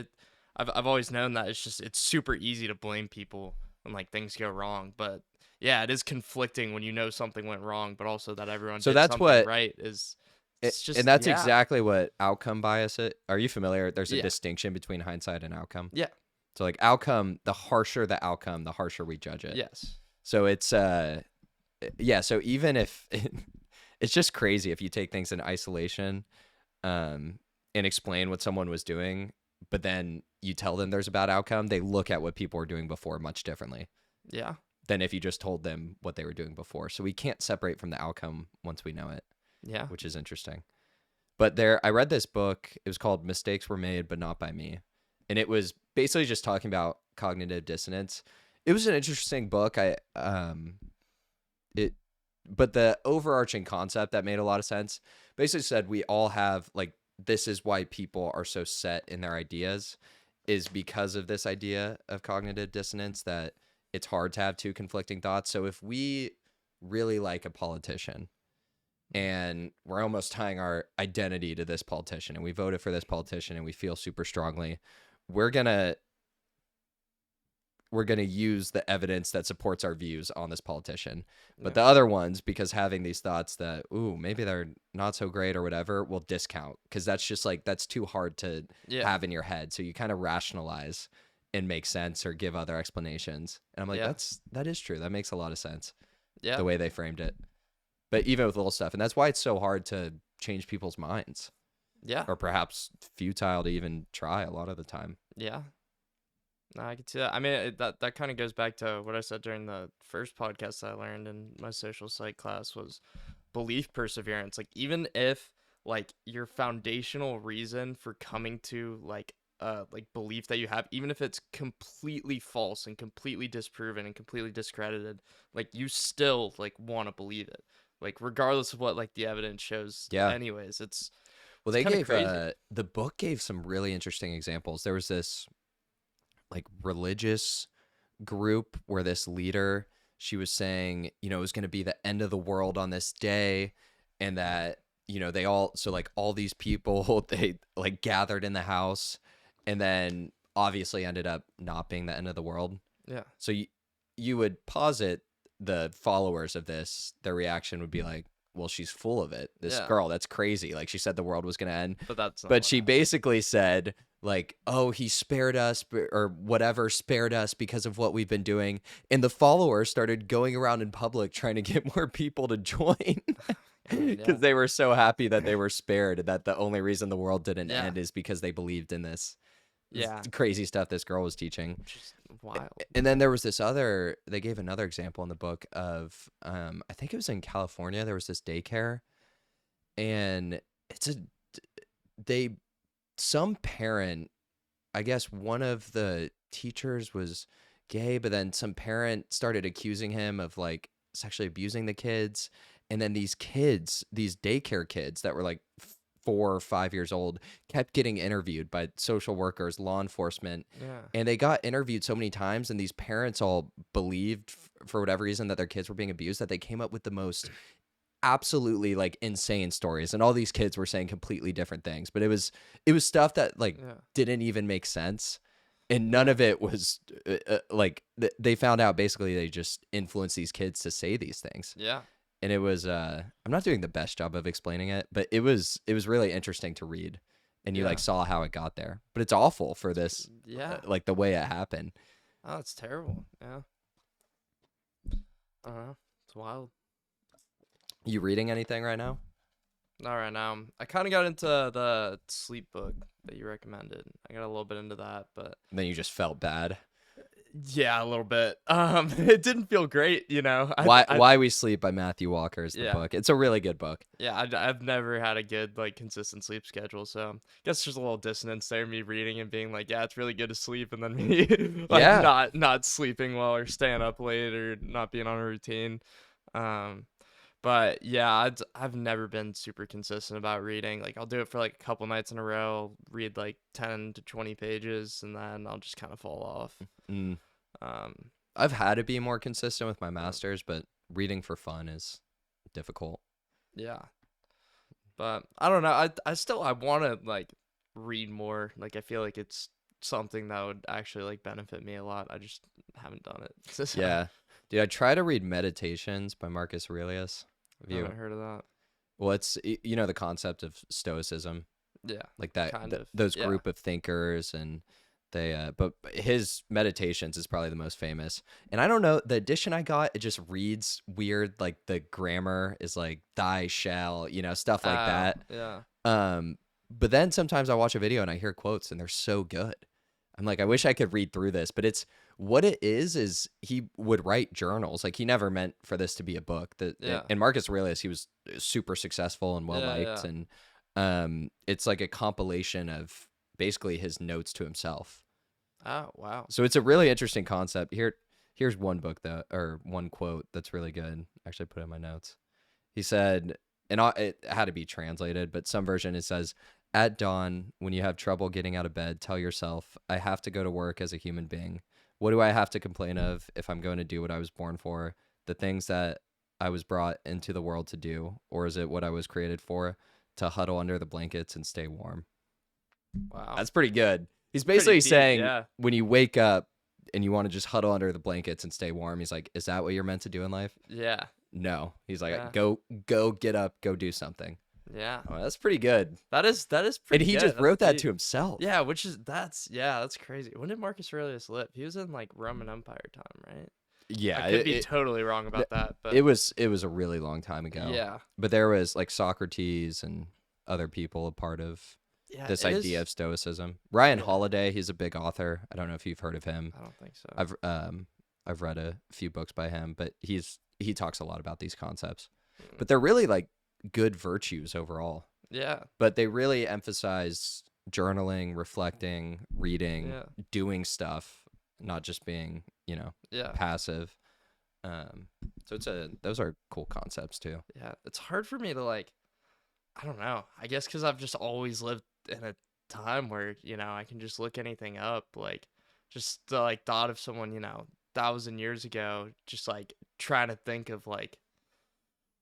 I've always known that it's super easy to blame people when like things go wrong, but yeah, it is conflicting when you know something went wrong, but also that everyone did something right is. It's just, and that's exactly what outcome bias is. Are you familiar? There's a distinction between hindsight and outcome. Yeah. So like outcome, the harsher the outcome, the harsher we judge it. Yes. So it's so even if it's just crazy if you take things in isolation, and explain what someone was doing, but then you tell them there's a bad outcome, they look at what people were doing before much differently. Yeah. Than if you just told them what they were doing before. So we can't separate from the outcome once we know it. Yeah. Which is interesting. But I read this book. It was called Mistakes Were Made, But Not by Me. And it was basically just talking about cognitive dissonance. It was an interesting book. But the overarching concept that made a lot of sense basically said we all have, like, this is why people are so set in their ideas, is because of this idea of cognitive dissonance, that it's hard to have two conflicting thoughts. So if we really like a politician and we're almost tying our identity to this politician and we voted for this politician and we feel super strongly, we're gonna use the evidence that supports our views on this politician. But the other ones, because having these thoughts that, ooh, maybe they're not so great or whatever, we'll discount, because that's just like, that's too hard to have in your head. So you kind of rationalize and make sense or give other explanations. And I'm like, that is true. That makes a lot of sense. Yeah. The way they framed it. But even with little stuff. And that's why it's so hard to change people's minds. Yeah. Or perhaps futile to even try a lot of the time. Yeah. No, I can see that. I mean, that kind of goes back to what I said during the first podcast I learned in my social psych class was belief perseverance. Like, even if like your foundational reason for coming to like belief that you have, even if it's completely false and completely disproven and completely discredited, like you still like want to believe it, like regardless of what like the evidence shows. Anyways, they gave the book gave some really interesting examples. There was this like religious group where this leader, she was saying, it was going to be the end of the world on this day, and that they all, so like all these people, they like gathered in the house, and then obviously ended up not being the end of the world. Yeah. So you would posit the followers of this, their reaction would be like, well, she's full of it. This girl, that's crazy. Like, she said the world was going to end. But she basically said, like, oh, he spared us, or whatever, spared us because of what we've been doing. And the followers started going around in public trying to get more people to join. Because they were so happy that they were spared, and that the only reason the world didn't end is because they believed in this crazy stuff this girl was teaching. Which is wild. And then there was they gave another example in the book of, I think it was in California, there was this daycare, and some parent, I guess one of the teachers was gay, but then some parent started accusing him of like sexually abusing the kids. And then these daycare kids that were like 4 or 5 years old kept getting interviewed by social workers, law enforcement. Yeah. And they got interviewed so many times, and these parents all believed for whatever reason that their kids were being abused, that they came up with the most absolutely like insane stories, and all these kids were saying completely different things, but it was stuff that like Yeah. didn't even make sense, and none of it was like they found out basically they just influenced these kids to say these things. Yeah. And it was I'm not doing the best job of explaining it, but it was really interesting to read, and you Yeah. like saw how it got there. But it's awful for this Yeah. like the way it happened. Oh, it's terrible. Yeah. I don't know. It's wild. You reading anything right now? Not right now. I kind of got into the sleep book that you recommended. I got a little bit into that, but And then you just felt bad. yeah, a little bit. It didn't feel great, you know. Why We Sleep by Matthew Walker is the Yeah. book. It's a really good book. Yeah, I've never had a good like consistent sleep schedule, so I guess there's a little dissonance there. Me reading and being like, yeah, it's really good to sleep, and then me like Yeah. not sleeping well or staying up late or not being on a routine. Um, But yeah, I've never been super consistent about reading. Like I'll do it for like a couple nights in a row, read like 10 to 20 pages, and then I'll just kind of fall off. Mm. Um, I've had to be more consistent with my masters, but reading for fun is difficult. yeah. But I don't know. I want to like read more. Like I feel like it's something that would actually like benefit me a lot. I just haven't done it. So, Yeah. Dude, I try to read Meditations by Marcus Aurelius. I haven't heard of that. Well, it's you know the concept of stoicism, Yeah. like that Kind of. those Yeah. group of thinkers, and they but his Meditations is probably the most famous. And I don't know, the edition I got, it just reads weird, like the grammar is like thy shall, stuff like that. Yeah. But then sometimes I watch a video and I hear quotes and they're so good. I'm like, I wish I could read through this, but it's what it is he would write journals. Like he never meant for this to be a book. Yeah. And Marcus Aurelius, he was super successful and well Yeah, liked, yeah. and it's like a compilation of basically his notes to himself. Oh, wow. So it's a really interesting concept. Here's one book or one quote that's really good. Actually, I put it in my notes. He said, and it had to be translated, but some version it says, "At dawn, when you have trouble getting out of bed, tell yourself, I have to go to work as a human being. What do I have to complain of if I'm going to do what I was born for? The things that I was brought into the world to do, or is it what I was created for? To huddle under the blankets and stay warm." Wow. That's pretty good. He's Pretty basically deep, saying yeah. when you wake up and you want to just huddle under the blankets and stay warm, he's like, is that what you're meant to do in life? Yeah. No. He's like, Yeah. go get up, go do something. Yeah. Oh, that's pretty good. That is And pretty he good. just That's wrote that deep. to himself. Yeah, that's crazy. When did Marcus Aurelius live? He was in like Roman Empire time, right? Yeah. I could be totally wrong about that, but it was a really long time ago. yeah. But there was like Socrates and other people a part of Yeah, this it idea is- of stoicism. Ryan Yeah. Holiday, he's a big author. I don't know if you've heard of him. I don't think so. I've read a few books by him, but he talks a lot about these concepts. Mm. But they're really like good virtues overall. Yeah. But they really emphasize journaling, reflecting, reading, Yeah. doing stuff, not just being, Yeah. passive. So those are cool concepts too. Yeah. It's hard for me to like I don't know. I guess cuz I've just always lived in a time where, I can just look anything up like just the like thought of someone, 1,000 years ago just like trying to think of like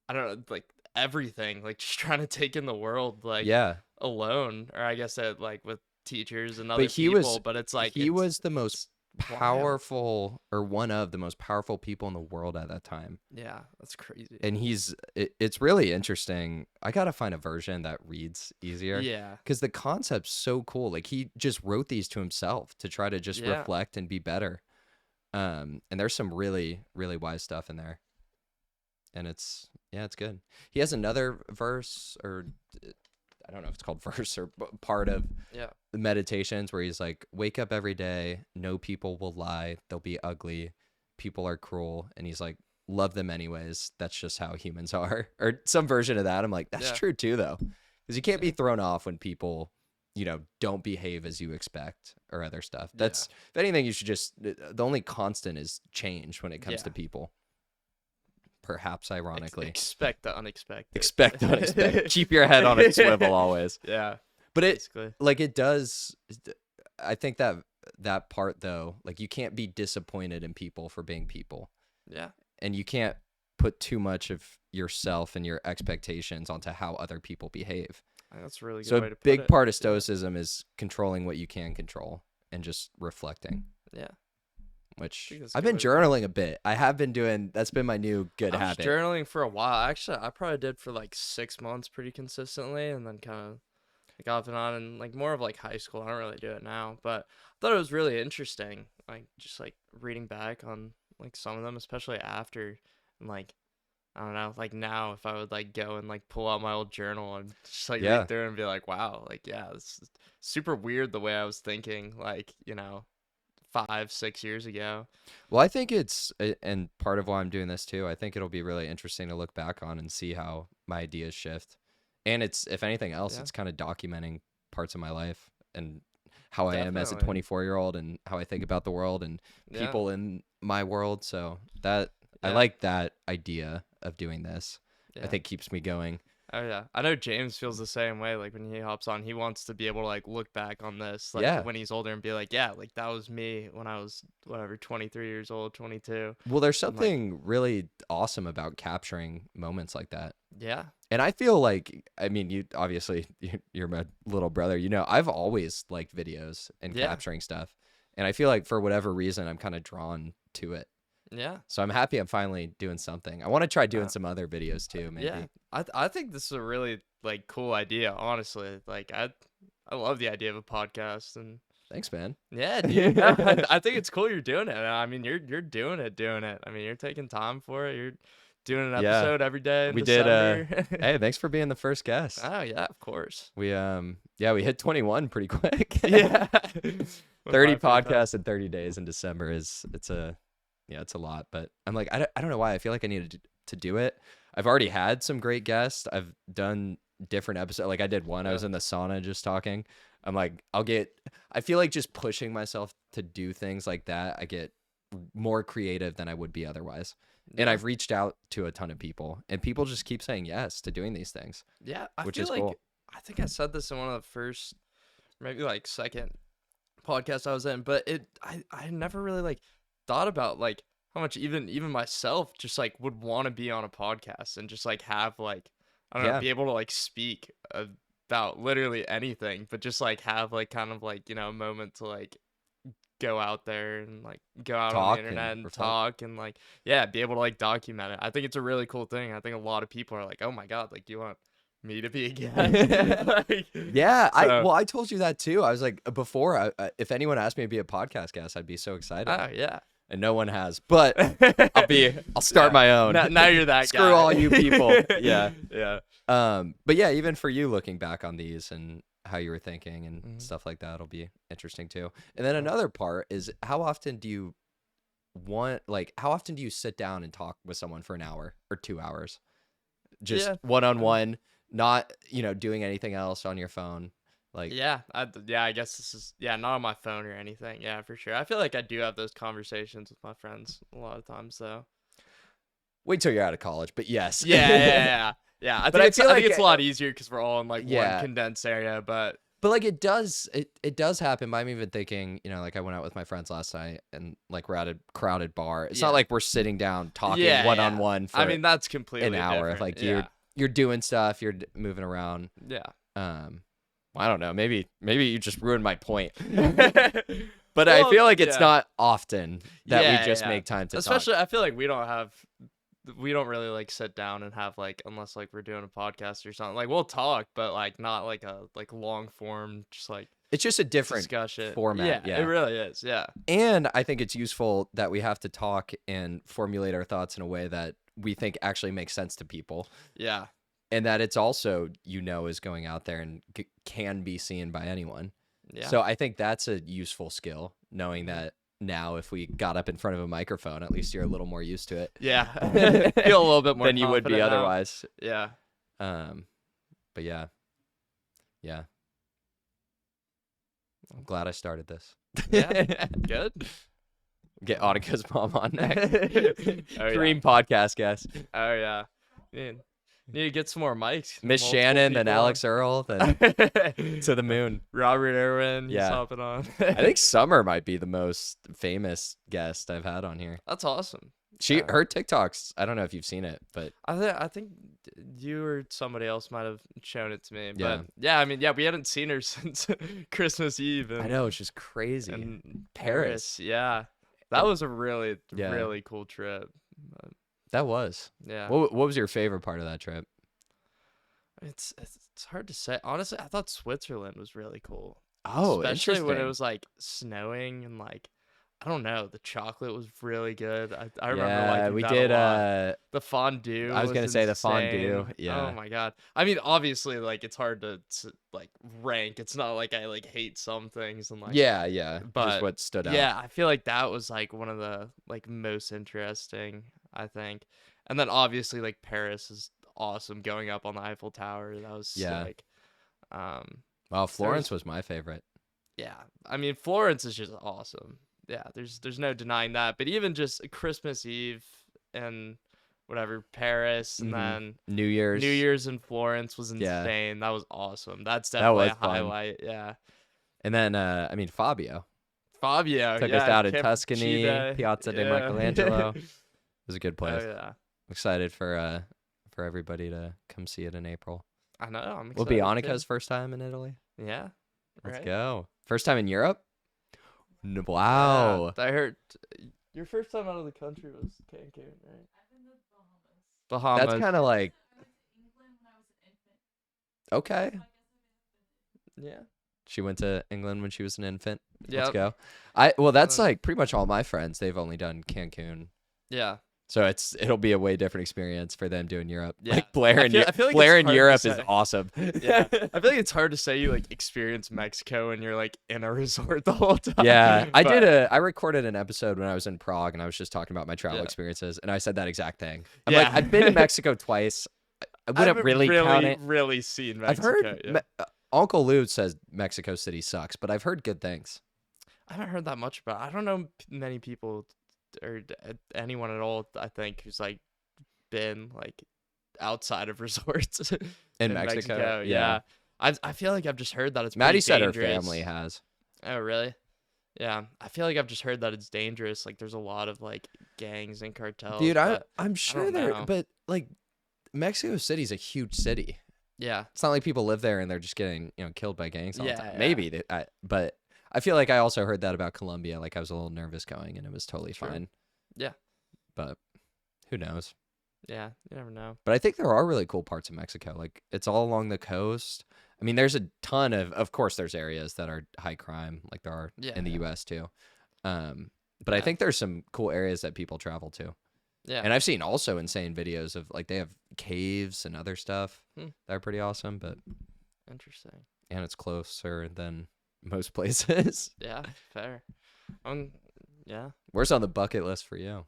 I don't know, like everything, like just trying to take in the world like Yeah. alone, or I guess that like with teachers and But other he people, was but it's like he was the most it's wild. powerful, or one of the most powerful people in the world at that time. Yeah, that's crazy. And it's really interesting. I got to find a version that reads easier. Yeah. Because the concept's so cool. Like he just wrote these to himself to try to just Yeah. reflect and be better. And there's some really, really wise stuff in there. And it's good. He has another verse, or I don't know if it's called verse or part of Yeah. the Meditations, where he's like, wake up every day. No people will lie. They'll be ugly. People are cruel. And he's like, love them anyways. That's just how humans are. Or some version of that. I'm like, that's Yeah. true too, though. Because you can't be thrown off when people, don't behave as you expect or other stuff. That's, if anything, you should just, the only constant is change when it comes to people. Perhaps ironically. Expect the unexpected. Expect the unexpected. Keep your head on a swivel always. Yeah. But Basically. it does, I think that part though, like you can't be disappointed in people for being people. Yeah. And you can't put too much of yourself and your expectations onto how other people behave. That's a really good So way a to put big it. part of stoicism is controlling what you can control and just reflecting. Yeah. Which think that's a I've good been way to put it. journaling a bit. I have been doing, that's been my new good I was habit. journaling for a while. Actually, I probably did for like 6 months pretty consistently, and then kind of like off and on, and like more of like high school. I don't really do it now, but I thought it was really interesting. Like just like reading back on like some of them, especially after, and like I don't know, like now if I would like go and like pull out my old journal and just like Yeah. read through it and be like, wow, like yeah, this is super weird the way I was thinking, like 5-6 years ago. Well, I think and part of why I'm doing this too, I think it'll be really interesting to look back on and see how my ideas shift. And it's, if anything else, Yeah. it's kind of documenting parts of my life and how I am as a Definitely. 24-year-old and how I think about the world and Yeah. people in my world. So I Yeah. like that idea of doing this. I Yeah. think keeps me going. Oh yeah, I know James feels the same way. Like when he hops on, he wants to be able to like look back on this, like Yeah. when he's older, and be like, yeah, like that was me when I was whatever, 23 years old, 22. Well, there's And like, something really awesome about capturing moments like that. yeah, And I feel like, I mean, you obviously, you're my little brother, I've always liked videos and Yeah. capturing stuff. And I feel like for whatever reason, I'm kind of drawn to it. yeah, So I'm happy I'm finally doing something. I want to try doing some other videos too, maybe. yeah. I think this is a really like cool idea, honestly. Like I love the idea of a podcast, and Thanks, man. yeah, dude. No, I think it's cool you're doing it. I mean, you're doing it. I mean, you're taking time for it. You're doing an Yeah. episode every day in We did, December. Hey, thanks for being the first guest. Oh yeah, of course. We we hit 21 pretty quick. Yeah. 30 podcasts in 30 days in December it's a lot, but I'm like, I don't know why I feel like I needed to do it. I've already had some great guests. I've done different episodes. Like I did one, I was in the sauna just talking. I'm like, I feel like just pushing myself to do things like that, I get more creative than I would be otherwise. And I've reached out to a ton of people, and people just keep saying yes to doing these things. Yeah, I which feel is like cool. I think I said this in one of the first, maybe like second podcast I was in, but I never really like thought about like how much even myself just like would want to be on a podcast and just like have like I don't know, Yeah. be able to like speak about literally anything, but just like have like kind of like a moment to like go out there and like go out on Talk the and internet and reflect. talk and like yeah, be able to like document it. I think it's a really cool thing. I think a lot of people are like, oh my god, like do you want me to be a guest? Like, Yeah, so- I told you that too. I was like, before, if anyone asked me to be a podcast guest, I'd be so excited. oh yeah. And no one has, but I'll start Yeah. my own. Now you're that Screw guy. all you people. Yeah. Yeah. But yeah, even for you looking back on these and how you were thinking and Mhm. stuff like that will be interesting too. And then another part is how often do you sit down and talk with someone for an hour or 2 hours? Just Yeah. one-on-one, not, doing anything else on your phone. Like, Yeah, I guess this is not on my phone or anything. Yeah, for sure. I feel like I do have those conversations with my friends a lot of times, though. wait till you're out of college, but yes. Yeah. I But I think feel like it's a lot easier because we're all in like Yeah. one condensed area. But But like it does happen. But I'm even thinking, like I went out with my friends last night and like we're at a crowded bar. It's not Yeah. like we're sitting down talking Yeah, one-on-one for I mean that's completely an hour. different. Like yeah. you're doing stuff, you're moving around. Yeah. I don't know. Maybe you just ruined my point. But I Well, feel like it's yeah. not often that Yeah, we just yeah. make time to Especially, talk. I feel like we don't really like sit down and have like unless like we're doing a podcast or something. Like we'll talk, but like not like a like long form, just like It's just a different discussion format. Yeah. it really is. Yeah, And I think it's useful that we have to talk and formulate our thoughts in a way that we think actually makes sense to people. yeah, And that it's also, is going out there and can be seen by anyone. yeah. So I think that's a useful skill, knowing that now if we got up in front of a microphone, at least you're a little more used to it yeah, feel a little bit more than you would be confident now. otherwise. Yeah, But yeah. I'm glad I started this. yeah, good. Get Annika's mom on next. Oh, Dream podcast guest. Oh yeah, man. Need to get some more mics. Miss Multiple Shannon, then people on. Alex Earl, then to the moon. Robert Irwin. Yeah. He's hopping on. I think Summer might be the most famous guest I've had on here. That's awesome. Her TikToks, I don't know if you've seen it, but I think you or somebody else might have shown it to me. Yeah. But yeah, I mean, yeah, we hadn't seen her since Christmas Eve. I know it's just crazy. And Paris. yeah, that was a really Yeah. really cool trip. But, That was. yeah, What was your favorite part of that trip? it's hard to say. Honestly, I thought Switzerland was really cool. Oh, Especially when it interesting. was like snowing and like I don't know, the chocolate was really good. I remember Yeah, liking we that did. a lot. The fondue. I was gonna say the fondue. insane. Yeah. Oh my god. I mean, obviously, like it's hard to like rank. It's not like I like hate some things and like Yeah, but just what stood out. yeah, I feel like that was like one of the like most interesting. I think, and then obviously like Paris is awesome. Going up on the Eiffel Tower, that was Yeah. sick. Well, Florence was my favorite. Yeah, I mean Florence is just awesome. Yeah, there's no denying that. But even just Christmas Eve and whatever Paris and then New Year's. in Florence was Yeah. insane. That was awesome. That's That definitely was a fun. highlight. Yeah, And then I mean Fabio Fabio took yeah, us out in Camp Tuscany, Chida, Piazza di yeah. Michelangelo. It was a good place. Oh yeah, Excited for everybody to come see it in April. I know. I'm Will be excited too. Annika's first time in Italy. Yeah, Let's right? go. First time in Europe? Wow. Yeah, I heard your first time out of the country was Cancun, right? Bahamas. That's kind of like okay. yeah. She went to England when she was an infant. Yeah. Let's go. Well, that's like pretty much all my friends. They've only done Cancun. Yeah. So it'll be a way different experience for them doing Europe. Yeah. Like Blair I feel like Blair it's in hard to Europe is say. awesome. Yeah. I feel like it's hard to say you like experience Mexico and you're like in a resort the whole time. Yeah, But- I recorded an episode when I was in Prague and I was just talking about my travel Yeah. experiences and I said that exact thing. I'm Yeah. like, I've been to Mexico twice. I wouldn't haven't really count it. really seen Mexico. I've heard yeah. Uncle Lou says Mexico City sucks, but I've heard good things. I haven't heard that much about it. I don't know many people or anyone at all, I think, who's like been like outside of resorts In Mexico, Yeah. I feel like I've just heard that it's Maddie pretty said her dangerous. family has. Oh, really? Yeah. I feel like I've just heard that it's dangerous. Like there's a lot of like gangs and cartels. Dude, but I'm sure don't there, know. but like Mexico City's a huge city. yeah. It's not like people live there and they're just getting killed by gangs all the Yeah, time. yeah. Maybe, but I feel like I also heard that about Colombia. Like I was a little nervous going, and it was totally True. fine. Yeah. But who knows? Yeah. You never know. But I think there are really cool parts of Mexico. Like it's all along the coast. I mean, there's a ton of course, there's areas that are high crime, like there are Yeah, in the yeah. U.S. too. But I Yeah. think there's some cool areas that people travel to. Yeah. And I've seen also insane videos of like they have caves and other stuff Hmm. that are pretty awesome. But Interesting. and it's closer than most places. Yeah. Fair. Yeah. Where's on the bucket list for you?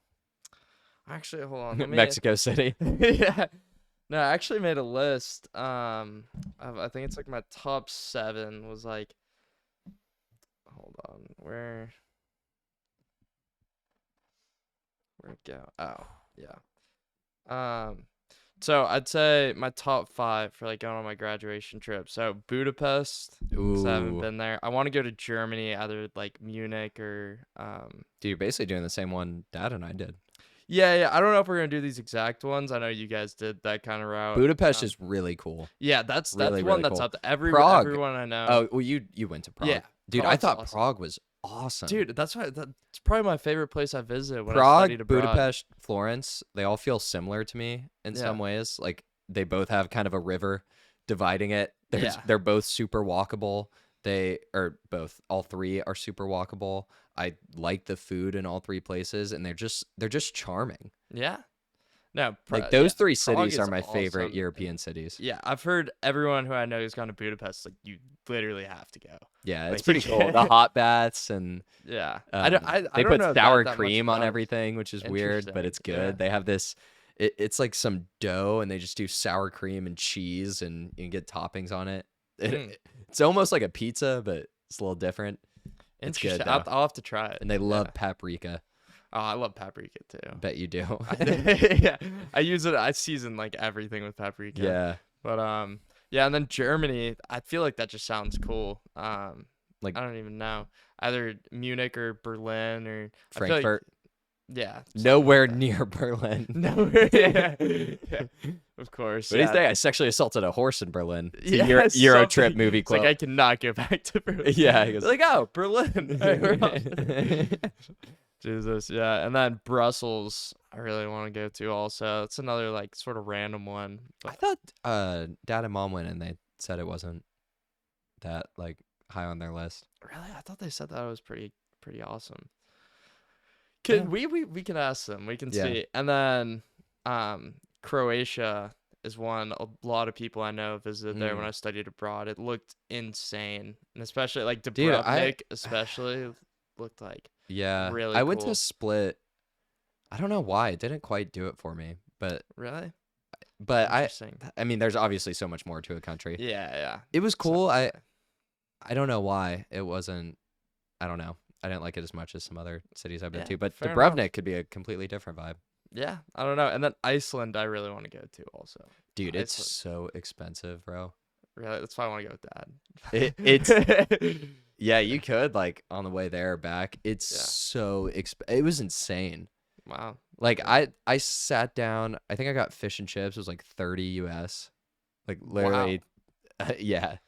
Actually, hold on. Let me, Mexico City. yeah. No, I actually made a list. I think it's like my top 7 was like. Hold on, where'd it go? Oh, yeah. So I'd say my top 5 for like going on my graduation trip. So Budapest. 'Cause I haven't Ooh. been there. I want to go to Germany, either like Munich or Dude, you're basically doing the same one Dad and I did. Yeah. I don't know if we're gonna do these exact ones. I know you guys did that kind of route. Budapest is really cool. Yeah, that's really, one really that's cool. up to Prague. everyone I know. Oh, well, you went to Prague. Yeah, Dude, I Prague's thought awesome. Prague was awesome. Dude, that's probably my favorite place I visited when I Prague, studied abroad. Budapest, Florence, they all feel similar to me in Yeah. some ways. Like they both have kind of a river dividing it. Yeah. They're both super walkable. All three are super walkable. I like the food in all three places, and they're just charming. Yeah. No, Like those three Prague cities are is my favorite awesome. European cities. Yeah, I've heard everyone who I know who's gone to Budapest, like you literally have to go. Yeah, it's Like, pretty cool. The hot baths and Yeah. they don't put know sour that much cream on about- everything, which is weird, but it's good. Interesting, yeah. They have this. It's like some dough, and they just do sour cream and cheese, and you get toppings on it. Mm. It's almost like a pizza, but it's a little different. It's good, Interesting. though. I'll have to try it. And they love Yeah. paprika. Oh, I love paprika too. Bet you do. Yeah, I use it. I season like everything with paprika. Yeah, But yeah, and then Germany. I feel like that just sounds cool. Like- I don't even know, either Munich or Berlin or I feel like- Frankfurt. Yeah, something Nowhere like that. near Berlin. No, yeah, yeah, of course. What do you Yeah, think? I sexually assaulted a horse in Berlin. It's a yeah, Euro trip something. movie It's like quote. I cannot go back to Berlin. Yeah, he goes. Like, oh, Berlin. All right, we're off. Jesus, yeah, and then Brussels, I really want to go to. Also, it's another like sort of random one. I But thought Dad and Mom went and they said it wasn't that like high on their list. really, I thought they said that it was pretty awesome. Yeah. We can ask them. We can Yeah. see. And then Croatia is one a lot of people I know visited there when I studied abroad. It looked insane. And especially like Dude, Dubrovnik especially looked like Yeah. really I went to cool. Split. I don't know why. It didn't quite do it for me. Really? But Interesting. I mean there's obviously so much more to a country. Yeah, yeah. It was cool. So- I don't know why it wasn't. I don't know. I didn't like it as much as some other cities I've been Yeah, to, but fair Dubrovnik enough. could be a completely different vibe. Yeah, I don't know. And then Iceland I really want to go to also. Dude, it's Iceland. so expensive, bro. Really? That's why I want to go with Dad. It's yeah, you could like on the way there or back. It's Yeah. so it was insane. Wow. Like Yeah. I sat down. I think I got fish and chips. It was like 30 US. Like literally, yeah.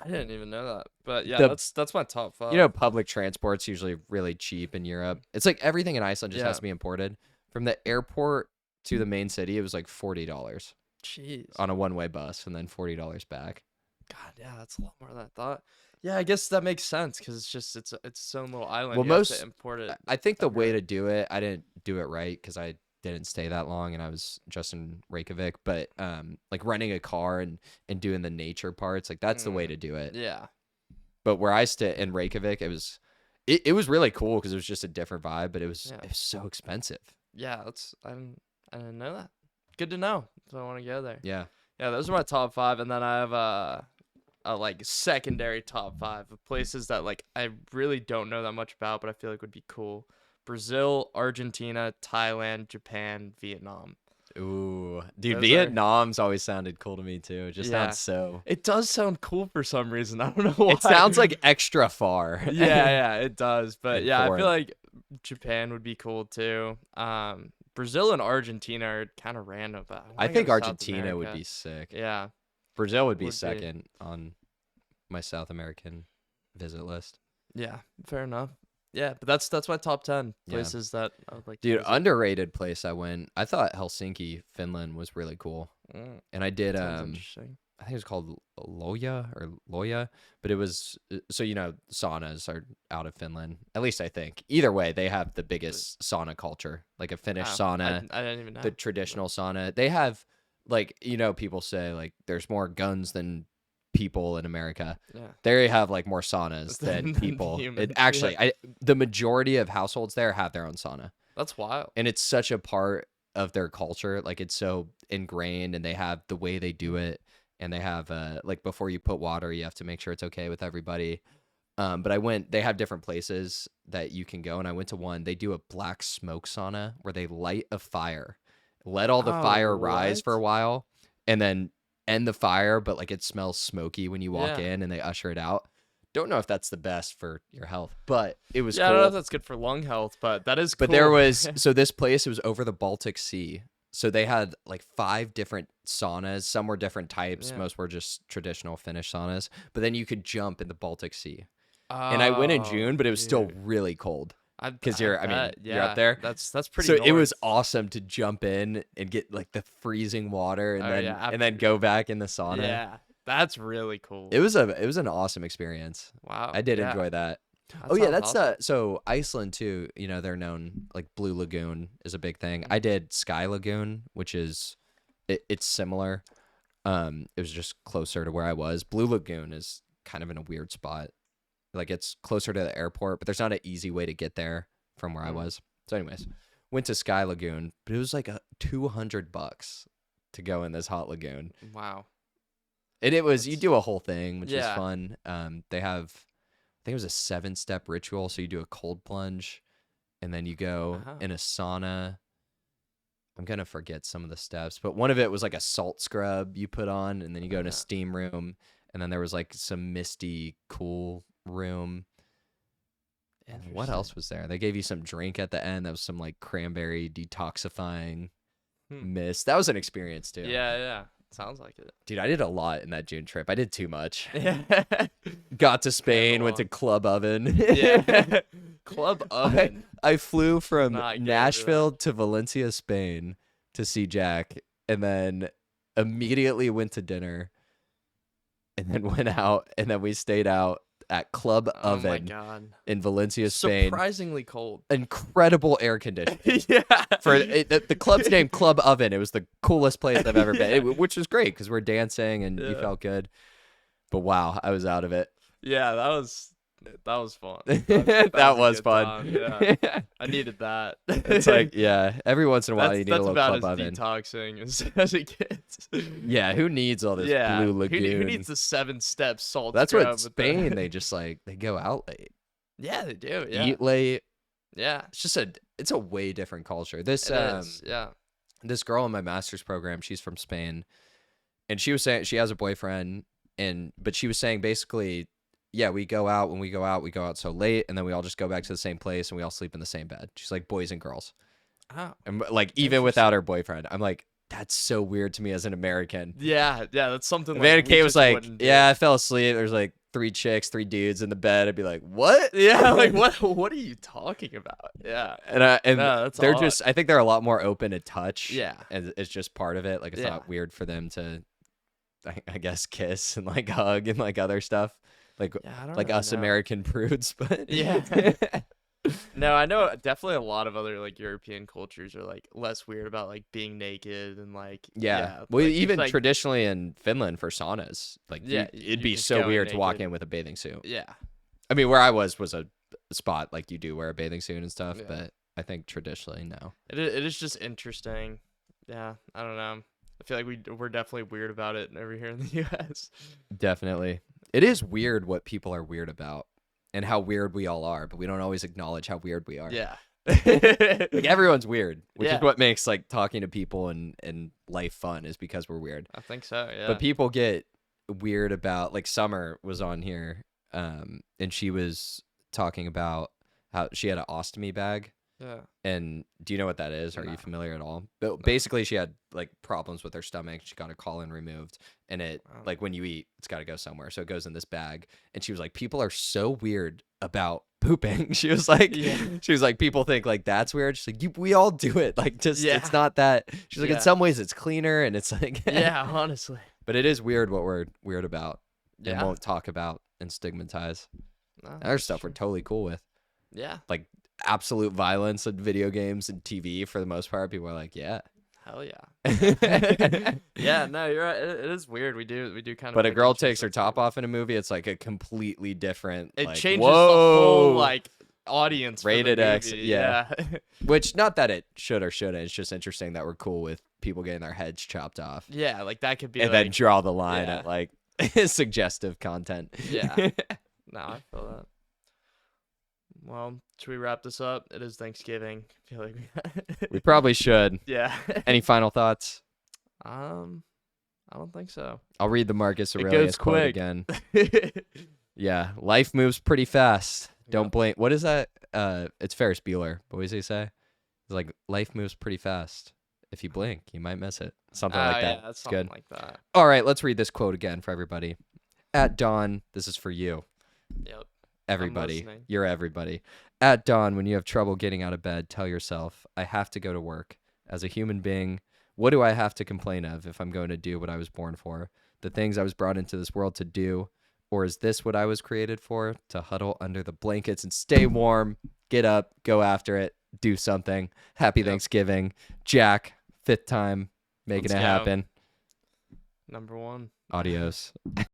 I didn't even know that. But yeah, The- that's my top 5. You know, public transport's usually really cheap in Europe. It's like everything in Iceland just has Yeah. to be imported. From the airport to the main city, it was like $40 Jeez. on a one-way bus, and then $40 back. God, yeah, that's a lot more than I thought. Yeah, I guess that makes sense because it's its own little island. Well, You have most to import it. I think the way everywhere. to do it, I didn't do it right because I didn't stay that long and I was just in Reykjavik. But like renting a car and doing the nature parts, like that's the way to do it. Yeah. But where I stay in Reykjavik, it was really cool because it was just a different vibe, but it was so expensive. Yeah, I didn't know that. Good to know. So I want to go there. Yeah. Yeah, those are my top 5, and then I have a like secondary top 5 of places that like I really don't know that much about, but I feel like would be cool. Brazil, Argentina, Thailand, Japan, Vietnam. Ooh, dude, Those are- Vietnam's always sounded cool to me too. It just Yeah. sounds so. It does sound cool for some reason. I don't know why. It sounds like extra far. yeah, it does. But And yeah, I foreign. feel like Japan would be cool too. Brazil and Argentina are kind of random, but I wanna go think to South Argentina would America. be sick. Yeah, Brazil would be Would be. second on my South American visit list. yeah, fair enough. Yeah, but that's my top 10 Yeah. places that I would like to Dude, visit. underrated place I went. I thought Helsinki, Finland was really cool. And I did Sounds interesting. I think it was called Loya, but it was so saunas are out of Finland. At least I think. Either way, they have the biggest sauna culture, like a Finnish Wow, sauna, I didn't even know. the traditional sauna. They have like people say like there's more guns than people in America. Yeah. They have like more saunas Than than people. humans, Actually, yeah. the majority of households there have their own sauna. That's wild. And it's such a part of their culture, like it's so ingrained, and they have the way they do it, and they have like before you put water you have to make sure it's okay with everybody. But they have different places that you can go, and I went to one. They do a black smoke sauna where they light a fire, let all the Oh, fire rise for a what? while, and then end the fire, but like it smells smoky when you walk Yeah. in, and they usher it out. Don't know if that's the best for your health, but it was Yeah, cool. I don't know if that's good for lung health, but that is cool. But there was so this place, it was over the Baltic Sea. So they had like 5 different saunas. Some were different types. Yeah. Most were just traditional Finnish saunas. But then you could jump in the Baltic Sea. And I went in June, but it was still really cold. Because you're up there. That's pretty. So it was north. awesome to jump in and get like the freezing water and Oh, then yeah, and then go back in the sauna. Yeah, that's really cool. It was an awesome experience. Wow. I did yeah. enjoy that. That Oh yeah, sounds that's awesome. so Iceland too. They're known like Blue Lagoon is a big thing. I did Sky Lagoon, which is it's similar. It was just closer to where I was. Blue Lagoon is kind of in a weird spot. Like it's closer to the airport, but there's not an easy way to get there from where I was. So anyways, went to Sky Lagoon, but it was like $200 to go in this hot lagoon. Wow. And it was you That's- do a whole thing, which is Yeah. fun. They have I think it was a 7-step ritual. So you do a cold plunge, and then you go Uh-huh. in a sauna. I'm gonna forget some of the steps, but one of it was like a salt scrub you put on, and then you go in a Yeah. steam room, and then there was like some misty, cool room. And what else was there? They gave you some drink at the end. That was some like cranberry detoxifying mist. That was an experience too. Yeah. Sounds like it. Dude, I did a lot in that June trip. I did too much. Yeah. Got to Spain, went to Club Oven. Yeah. Club Oven. I flew from Not good for Nashville to Valencia, Spain to see Jack, and then immediately went to dinner, and then went out, and then we stayed out at Club Oh my Oven god. in Valencia, Spain. Surprisingly cold. Incredible air conditioning. Yeah. For it, the club's name Club Oven. It was the coolest place I've ever been, which was great because we're dancing and you felt good. But wow, I was out of it. Yeah, that was fun. That a was good fun. time, Yeah. I needed that. It's like, yeah, every once in a while you need a that's little about Club as Oven. detoxing as it gets. Yeah, who needs all this Yeah. Blue Lagoon? Who needs the 7-step salt That's scrub what with Spain. the- They just like they go out late, Yeah, they do. Yeah. eat late. Yeah. It's a way different culture. This It is. Yeah. this girl in my master's program, she's from Spain, and she was saying she has a boyfriend, but she was saying basically, yeah, we go out. When we go out so late, and then we all just go back to the same place and we all sleep in the same bed. She's like, boys and girls. Oh. And like even without her boyfriend, I'm like, that's so weird to me as an American. Yeah. That's something. Amanda we Kay was just like, wouldn't do. yeah, I fell asleep. There's like 3 chicks, 3 dudes in the bed. I'd be like, what? Yeah. Like what are you talking about? Yeah. And No, that's they're odd. just, I think they're a lot more open to touch. Yeah. And it's just part of it. Like it's Yeah. not weird for them to, I guess, kiss and like hug and like other stuff. Like Yeah, I don't like really us know. American prudes, but Yeah. No, I know definitely a lot of other like European cultures are like less weird about like being naked and like yeah. Well, like, just, even like, traditionally in Finland for saunas, like Yeah, it'd you be just so go in weird to walk naked. in with a bathing suit. yeah. I mean, where I was a spot like you do wear a bathing suit and stuff, Yeah. but I think traditionally no. It is just interesting. Yeah, I don't know. I feel like we're definitely weird about it over here in the U.S. Definitely. It is weird what people are weird about and how weird we all are, but we don't always acknowledge how weird we are. Yeah. Like everyone's weird, which Yeah. is what makes like talking to people and life fun is because we're weird. I think so. Yeah. But people get weird about like Summer was on here and she was talking about how she had an ostomy bag. yeah. And do you know what that is? Are No. you familiar at all? But basically, she had like problems with her stomach. She got a colon removed, and it Wow. like when you eat, it's got to go somewhere. So it goes in this bag. And she was like, people are so weird about pooping. She was like, Yeah. she was like, people think like that's weird. She's like, we all do it. Like just Yeah. it's not that. She's like, in Yeah. some ways, it's cleaner, and it's like Yeah. Honestly. But it is weird what we're weird about and Yeah. won't talk about and stigmatize. No, Other that's stuff true. we're totally cool with. Yeah. Like absolute violence in video games and TV for the most part. People are like, yeah. Hell yeah. Yeah. No, you're right. It is weird. We do kind of. But a pick girl and choose takes her stuff top too. off in a movie, it's like a completely different. It like, changes whoa, the whole like audience. for the Rated X, movie. yeah. Yeah. Which not that it should or shouldn't. It's just interesting that we're cool with people getting their heads chopped off, Yeah. Like that could be. and like, then draw the line yeah. at like suggestive content. Yeah. No, I feel that. Well, should we wrap this up? It is Thanksgiving. I feel like We probably should. yeah. Any final thoughts? I don't think so. I'll read the Marcus It Aurelius goes quote quick. again. Yeah, life moves pretty fast. Don't Yep. blame. What is that? It's Ferris Bueller. But what does he say? It's like life moves pretty fast. If you blink, you might miss it. Something like that. Yeah, that's It's something good. like that. All right, let's read this quote again for everybody. At dawn, this is for you. Yep. Everybody. listening. You're everybody. At dawn, when you have trouble getting out of bed, tell yourself, I have to go to work. As a human being, what do I have to complain of if I'm going to do what I was born for? The things I was brought into this world to do? Or is this what I was created for? To huddle under the blankets and stay warm, get up, go after it, do something. Happy Yep. Thanksgiving. Jack, 5th time, making Let's it go. happen. Number 1. Adios.